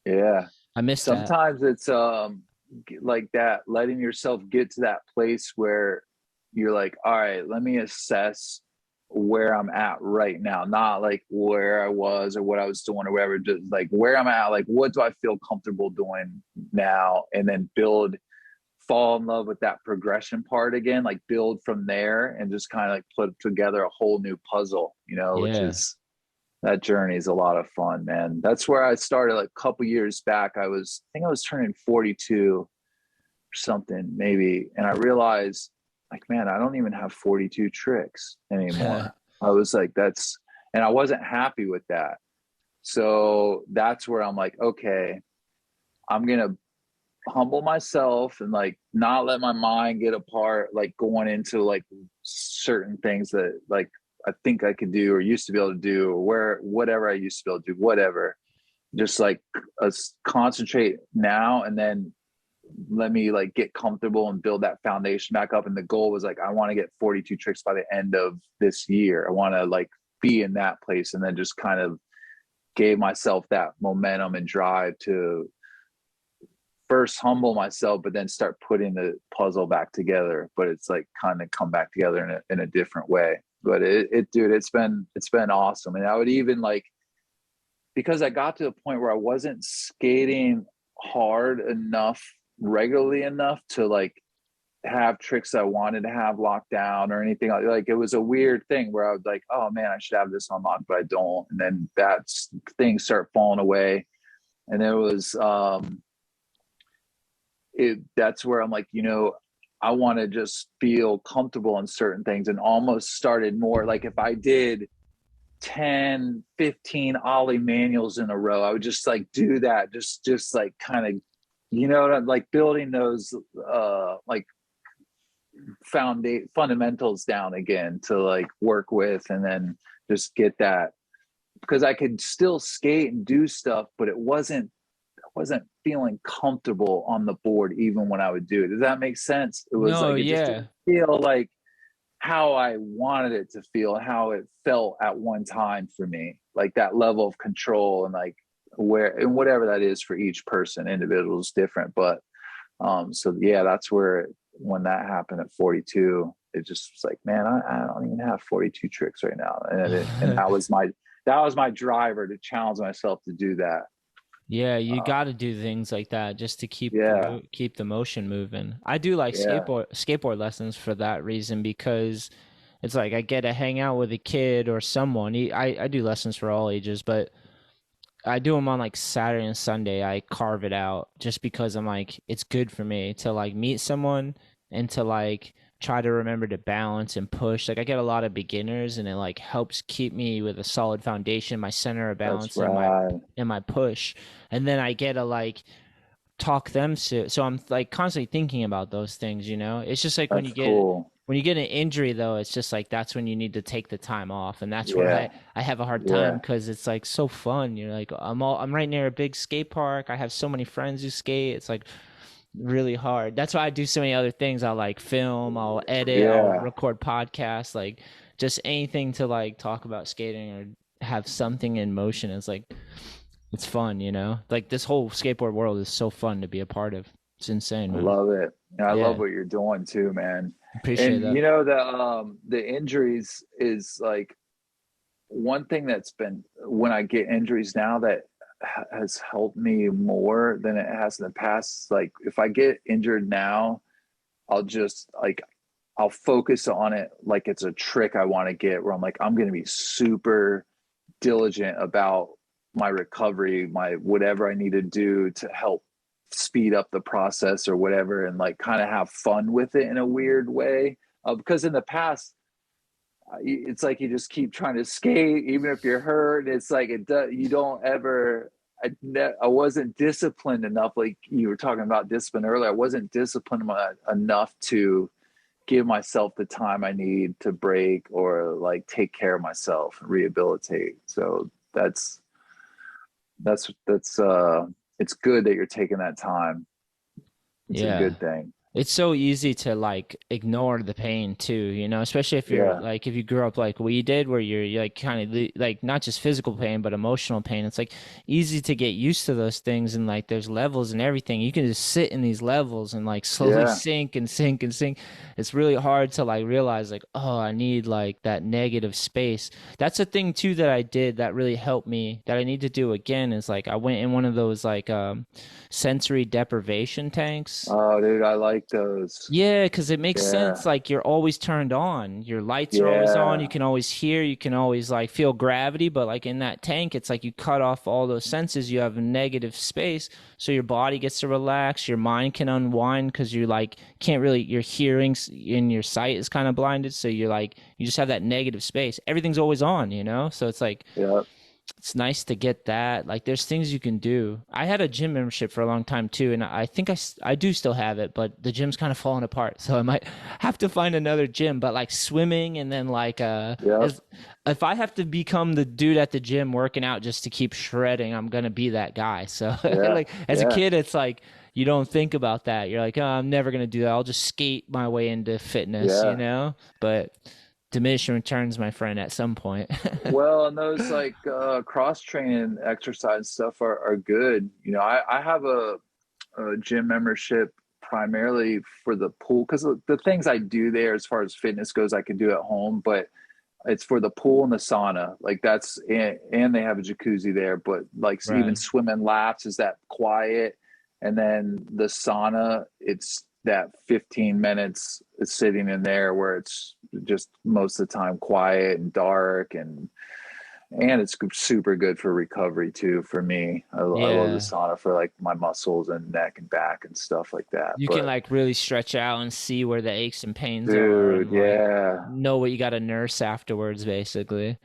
Yeah. I missed that. Sometimes it's like that, letting yourself get to that place where you're like, all right, let me assess where I'm at right now, not like where I was or what I was doing or whatever, just like where I'm at, like what do I feel comfortable doing now, and then fall in love with that progression part again, like build from there and just kind of like put together a whole new puzzle, which Yeah. is, that journey is a lot of fun, man. That's where I started like a couple years back. I think I was turning 42 or something maybe. And I realized like, man, I don't even have 42 tricks anymore. I was like, and I wasn't happy with that. So that's where I'm like, okay, I'm going to humble myself and like not let my mind get apart, like going into like certain things that like I think I could do or used to be able to do, or whatever I used to be able to do, whatever. Just like concentrate now, and then let me like get comfortable and build that foundation back up. And the goal was like, I want to get 42 tricks by the end of this year. I want to like be in that place, and then just kind of gave myself that momentum and drive to first humble myself, but then start putting the puzzle back together. But it's like kind of come back together in a different way. But dude, it's been awesome. And I would even like, because I got to a point where I wasn't skating hard enough, regularly enough to like have tricks I wanted to have locked down or anything. Like it was a weird thing where I was like, oh man, I should have this unlocked, but I don't. And then things start falling away. And it was that's where I'm like, I want to just feel comfortable in certain things, and almost started more like if I did 10, 15 ollie manuals in a row, I would just like do that, just like kind of, like building those like fundamentals down again to like work with, and then just get that, because I could still skate and do stuff, but I wasn't feeling comfortable on the board even when I would do it. Does that make sense? It was No, like it just yeah. didn't feel like how I wanted it to feel, how it felt at one time for me, like that level of control, and like whatever that is for each person, individual is different. But so yeah, that's where when that happened at 42, it just was like, man, I don't even have 42 tricks right now, and that was my driver to challenge myself to do that. Yeah, you got to do things like that just to Yeah, keep the motion moving. I do like yeah, skateboard lessons for that reason, because it's like I get to hang out with a kid or someone. I do lessons for all ages, but I do them on like Saturday and Sunday. I carve it out just because I'm like, it's good for me to like meet someone and to like try to remember to balance and push. Like I get a lot of beginners, and it like helps keep me with a solid foundation, my center of that's balance right. and my push. And then I get to like talk them so I'm like constantly thinking about those things, you know? It's just like That's cool. when you get an injury though, it's just like that's when you need to take the time off, and that's where Yeah, I have a hard time yeah, because it's like so fun. You're like I'm right near a big skate park. I have so many friends who skate. It's like really hard. That's why I do so many other things. I'll like film, I'll edit, I'll yeah. record podcasts, like just anything to like talk about skating or have something in motion. It's like it's fun, you know? Like this whole skateboard world is so fun to be a part of. It's insane, I man. love it. And I love Yeah, what you're doing too, man. appreciate And that. the injuries is like one thing that's been, when I get injuries now, that has helped me more than it has in the past. Like if I get injured now, I'll just like I'll focus on it like it's a trick I want to get, where I'm like, I'm going to be super diligent about my recovery, my whatever I need to do to help speed up the process or whatever, and like kind of have fun with it in a weird way. Because in the past, it's like you just keep trying to skate, even if you're hurt. It's like you don't ever. I wasn't disciplined enough. Like you were talking about discipline earlier, I wasn't disciplined enough to give myself the time I need to break or like take care of myself and rehabilitate. So that's it's good that you're taking that time. It's a good thing. It's so easy to like ignore the pain too, you know, especially if you're like, if you grew up like we did, where you're like kind of like not just physical pain, but emotional pain. It's like easy to get used to those things. And like, there's levels and everything. You can just sit in these levels and like slowly sink and sink and sink. It's really hard to like realize like, oh, I need like that negative space. That's a thing too that I did that really helped me, that I need to do again, is like I went in one of those like sensory deprivation tanks. Oh, dude, I like those. Yeah, because it makes sense. Like you're always turned on. Your lights are always on. You can always hear. You can always like feel gravity. But like in that tank, it's like you cut off all those senses. You have a negative space, so your body gets to relax. Your mind can unwind because you like can't really. Your hearing and your sight is kind of blinded. So you're like you just have that negative space. Everything's always on, you know. So it's like it's nice to get that. Like there's things you can do. I had a gym membership for a long time too, and I think I do still have it, but the gym's kind of falling apart, so I might have to find another gym. But like swimming, and then like if I have to become the dude at the gym working out just to keep shredding, I'm gonna be that guy. So like as a kid, it's like you don't think about that. You're like, oh, I'm never gonna do that. I'll just skate my way into fitness, you know. But diminishing returns, my friend, at some point. Well, and those like cross training exercise stuff are good. You know, I have a gym membership primarily for the pool, because the things I do there as far as fitness goes, I can do at home, but it's for the pool and the sauna. Like that's, and they have a jacuzzi there, but like even swimming laps is that quiet. And then the sauna, it's that 15 minutes sitting in there where it's just most of the time quiet and dark, and it's super good for recovery too. For me, I love the sauna for like my muscles and neck and back and stuff like that. You can like really stretch out and see where the aches and pains are, and, like, know what you got to nurse afterwards, basically.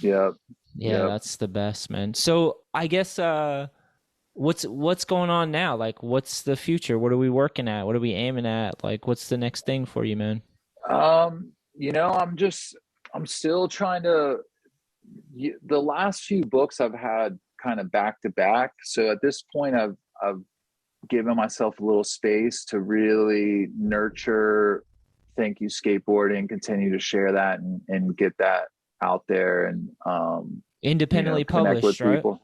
That's the best, man. So I guess what's going on now? Like, what's the future? What are we working at? What are we aiming at? Like, what's the next thing for you, man? You know, I'm still trying to, the last few books I've had kind of back to back. So at this point I've given myself a little space to really nurture Thank You Skateboarding, continue to share that and get that out there, and, independently published, right? People.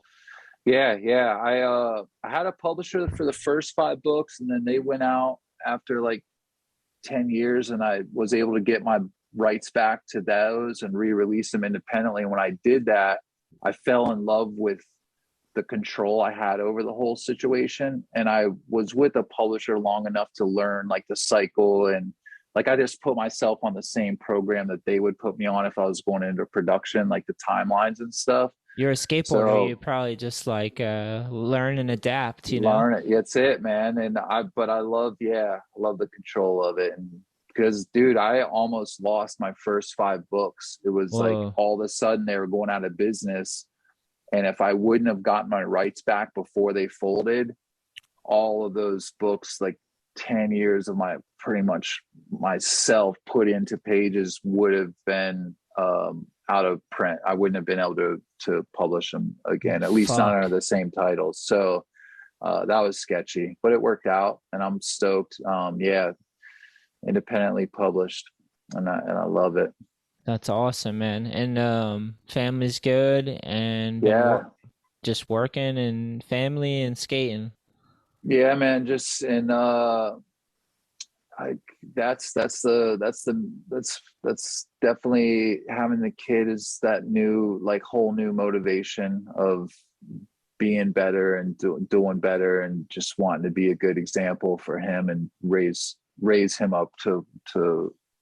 Yeah. I had a publisher for the first 5 books, and then they went out after like 10 years, and I was able to get my rights back to those and re-release them independently. And when I did that, I fell in love with the control I had over the whole situation. And I was with a publisher long enough to learn like the cycle, and like I just put myself on the same program that they would put me on if I was going into production, like the timelines and stuff. You're a skateboarder. So, you probably just like learn and adapt, you know? Learn it. That's it, man. And I love the control of it. And because, dude, I almost lost my first 5 books. It was like all of a sudden they were going out of business. And if I wouldn't have gotten my rights back before they folded, all of those books, like 10 years of my pretty much myself put into pages, would have been out of print. I wouldn't have been able to publish them again, at least not under the same titles. So that was sketchy, but it worked out, and I'm stoked. Independently published, and I love it. That's awesome, man. And family's good, and just working and family and skating. Yeah, man. Just and that's definitely, having the kid is that new, like, whole new motivation of being better and doing better, and just wanting to be a good example for him and raise him up to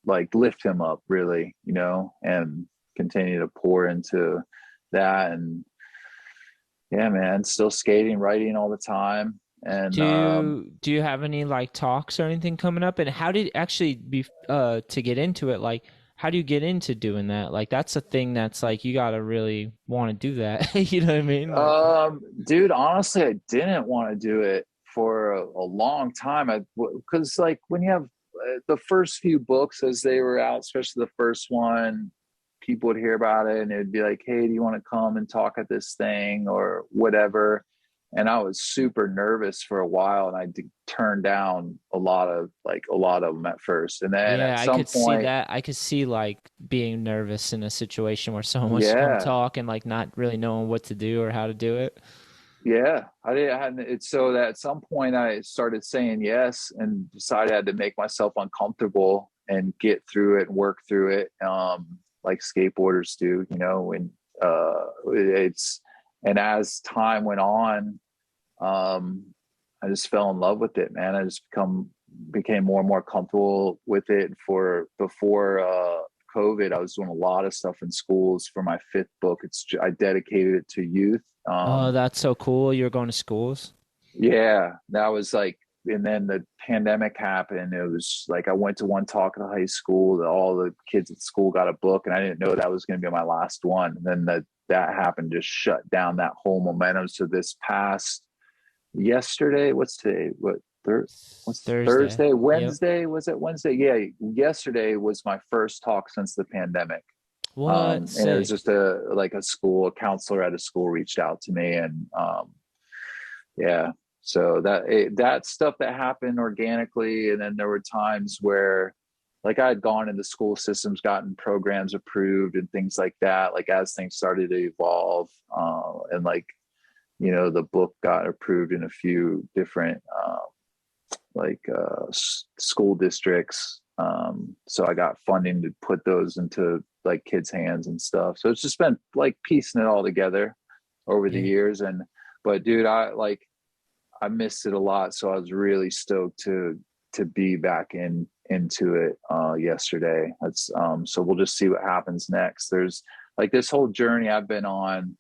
like lift him up, really, you know, and continue to pour into that. And yeah, man, still skating, writing all the time. And do you have any like talks or anything coming up? And how did actually be to get into it? Like, how do you get into doing that? Like, that's a thing that's like you gotta really want to do that. You know what I mean? Like, dude, honestly, I didn't want to do it for a long time. Because like when you have the first few books as they were out, especially the first one, people would hear about it and it'd be like, hey, do you want to come and talk at this thing or whatever? And I was super nervous for a while, and I turned down a lot of them at first. And then yeah, at I some could see point, that. I could see like being nervous in a situation where someone wants to come talk and like not really knowing what to do or how to do it. yeah, I hadn't. It's so that at some point I started saying yes and decided I had to make myself uncomfortable and get through it and work through it, like skateboarders do, you know. And and as time went on, I just fell in love with it, man. I just became more and more comfortable with it. Before COVID, I was doing a lot of stuff in schools. For my 5th book, I dedicated it to youth. Oh, that's so cool. You're going to schools? Yeah, that was like, and then the pandemic happened. It was like I went to one talk at a high school that all the kids at school got a book, and I didn't know that was going to be my last one. And then that happened, just shut down that whole momentum. So this past yesterday, what's today? What's Thursday? Wednesday? Yep. Was it Wednesday? Yeah, yesterday was my first talk since the pandemic. What? And it was just a counselor at a school reached out to me, and yeah. So that stuff that happened organically. And then there were times where like I had gone into school systems, gotten programs approved and things like that, like as things started to evolve, and like, you know, the book got approved in a few different school districts. So I got funding to put those into like kids' hands and stuff. So it's just been like piecing it all together over the years. But dude, I missed it a lot. So I was really stoked to be back into it yesterday. That's so we'll just see what happens next. There's like this whole journey I've been on.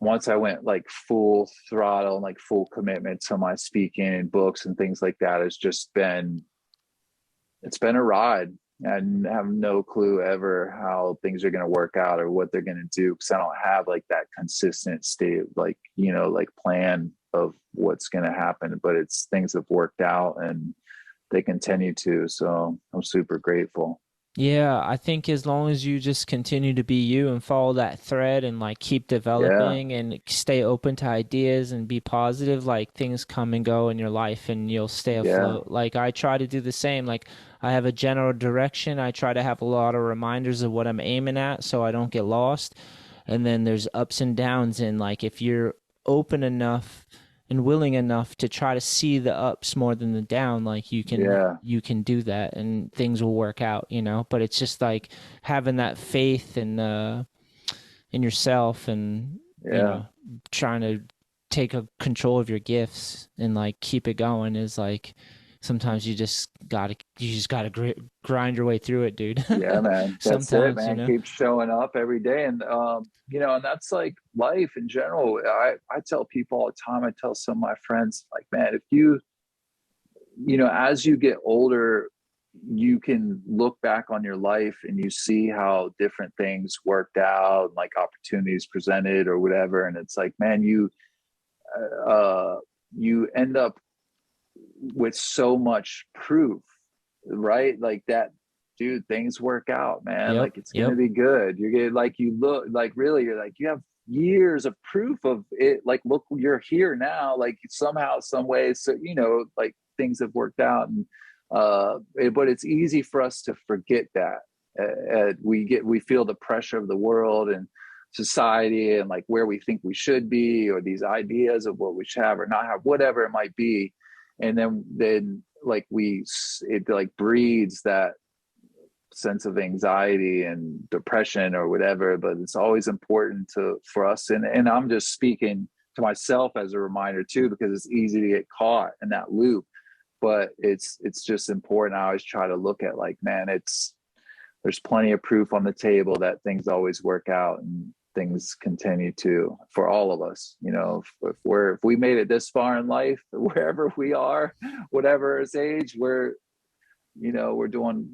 Once I went like full throttle and like full commitment to my speaking and books and things like that, it's been a ride. I have no clue ever how things are going to work out or what they're going to do, because I don't have like that consistent state, like, you know, like plan of what's going to happen, but things have worked out and they continue to. So I'm super grateful. Yeah, I think as long as you just continue to be you and follow that thread and like keep developing and stay open to ideas and be positive, like things come and go in your life and you'll stay afloat. Like I try to do the same. Like I have a general direction. I try to have a lot of reminders of what I'm aiming at so I don't get lost. And then there's ups and downs, and like if you're open enough and willing enough to try to see the ups more than the down, like you can do that and things will work out, you know. But it's just like having that faith in yourself and you know, trying to take control of your gifts and like keep it going is like sometimes you just gotta grind your way through it, dude. Yeah, man. That's it, man. You know? Keep showing up every day. And you know, and that's like life in general. I tell people all the time, I tell some of my friends, like, man, if you know, as you get older, you can look back on your life and you see how different things worked out, like opportunities presented or whatever. And it's like, man, you end up with so much proof, right? Like that, dude, things work out, man. Like it's gonna be good. You're gonna like, you look like, really, you're like, you have years of proof of it. Like, look, you're here now, like somehow, some way. So, you know, like things have worked out. And but it's easy for us to forget that. We feel the pressure of the world and society and like where we think we should be, or these ideas of what we should have or not have, whatever it might be. And then like it like breeds that sense of anxiety and depression or whatever. But it's always important for us. And I'm just speaking to myself as a reminder too, because it's easy to get caught in that loop. But it's just important. I always try to look at like, man, there's plenty of proof on the table that things always work out and things continue to, for all of us. You know, if we made it this far in life, wherever we are, whatever his age, we're doing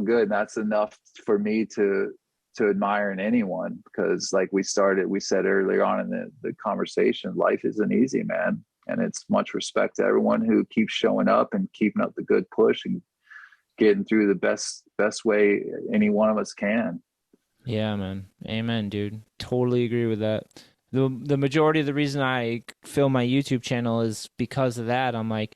good. And that's enough for me to admire in anyone, because like we said earlier on in the conversation, life isn't easy, man. And it's much respect to everyone who keeps showing up and keeping up the good push and getting through the best way any one of us can. Yeah, man. Amen, dude. Totally agree with that. The majority of the reason I film my YouTube channel is because of that. I'm like,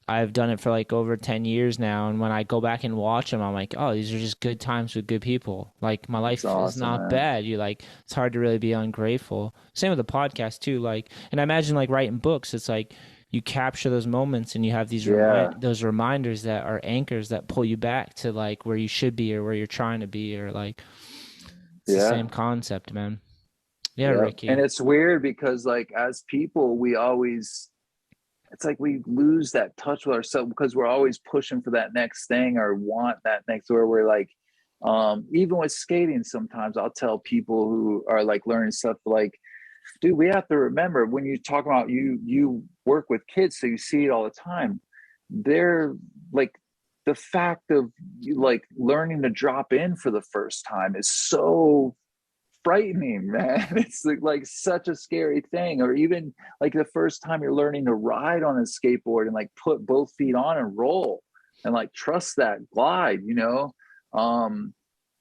I've done it for like over 10 years now, and when I go back and watch them, I'm like, oh, these are just good times with good people. Like, my life is not bad. It's hard to really be ungrateful. Same with the podcast too. Like, and I imagine like writing books, it's like you capture those moments and you have these those reminders that are anchors that pull you back to like where you should be or where you're trying to be, or like it's the same concept, man. Yeah, Ricky. And it's weird because like as people, it's like we lose that touch with ourselves because we're always pushing for that next thing or want that next, where we're like, even with skating, sometimes I'll tell people who are like learning stuff, like, dude, we have to remember when you talk about you work with kids, so you see it all the time. They're like, the fact of like learning to drop in for the first time is so frightening, man. It's like such a scary thing. Or even like the first time you're learning to ride on a skateboard and like put both feet on and roll and like trust that glide, you know.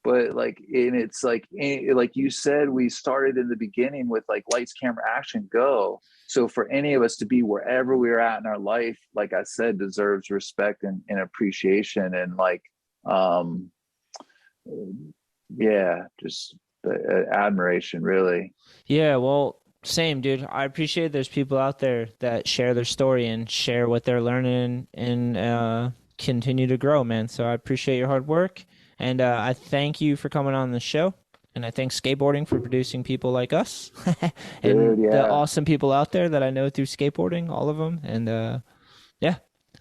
But like, and it's like you said, we started in the beginning with like lights, camera, action, go. So for any of us to be wherever we're at in our life, like I said, deserves respect and appreciation and like just admiration, really. Yeah, well, same, dude. I appreciate there's people out there that share their story and share what they're learning and continue to grow, man. So I appreciate your hard work, and I thank you for coming on the show, and I thank skateboarding for producing people like us and the awesome people out there that I know through skateboarding, all of them. And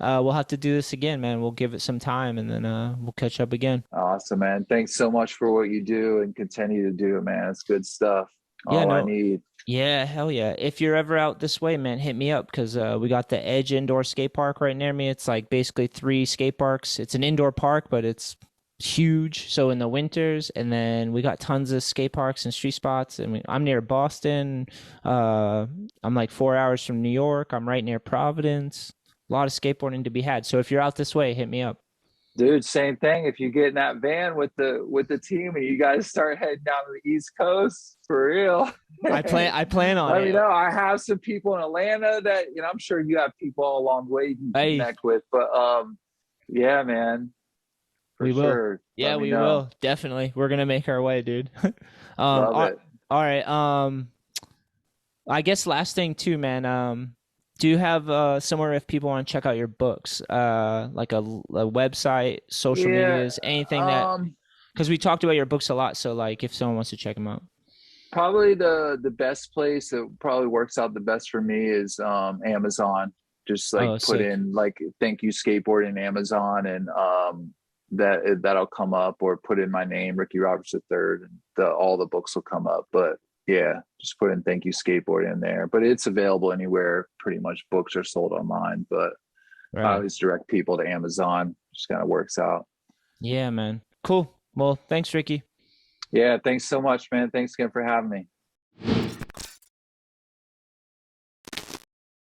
we'll have to do this again, man. We'll give it some time, and then we'll catch up again. Awesome, man. Thanks so much for what you do and continue to do, man. It's good stuff. I need. Yeah, hell yeah. If you're ever out this way, man, hit me up, because we got the Edge Indoor Skate Park right near me. It's like basically 3 skate parks. It's an indoor park, but it's huge. So in the winters, and then we got tons of skate parks and street spots. I mean, I'm near Boston. I'm like 4 hours from New York. I'm right near Providence. A lot of skateboarding to be had. So if you're out this way, hit me up. Dude, same thing. If you get in that van with the team and you guys start heading down to the East Coast, for real. I plan on it. Let me know. I have some people in Atlanta that, you know, I'm sure you have people all along the way you can connect with. But yeah, man. For sure. Yeah, we will. Definitely. We're gonna make our way, dude. Love it. All right. I guess last thing too, man. Do you have somewhere if people want to check out your books, like a website, social medias, anything that? Because we talked about your books a lot, so like if someone wants to check them out. Probably the best place that probably works out the best for me is Amazon. Just like put in like "Thank You Skateboarding" in Amazon, and that'll come up, or put in my name, Ricky Roberts III, and all the books will come up. But yeah, just put in "Thank You Skateboarding" in there. But it's available anywhere. Pretty much books are sold online, but I always direct people to Amazon. Just kind of works out. Yeah, man. Cool. Well, thanks, Ricky. Yeah, thanks so much, man. Thanks again for having me.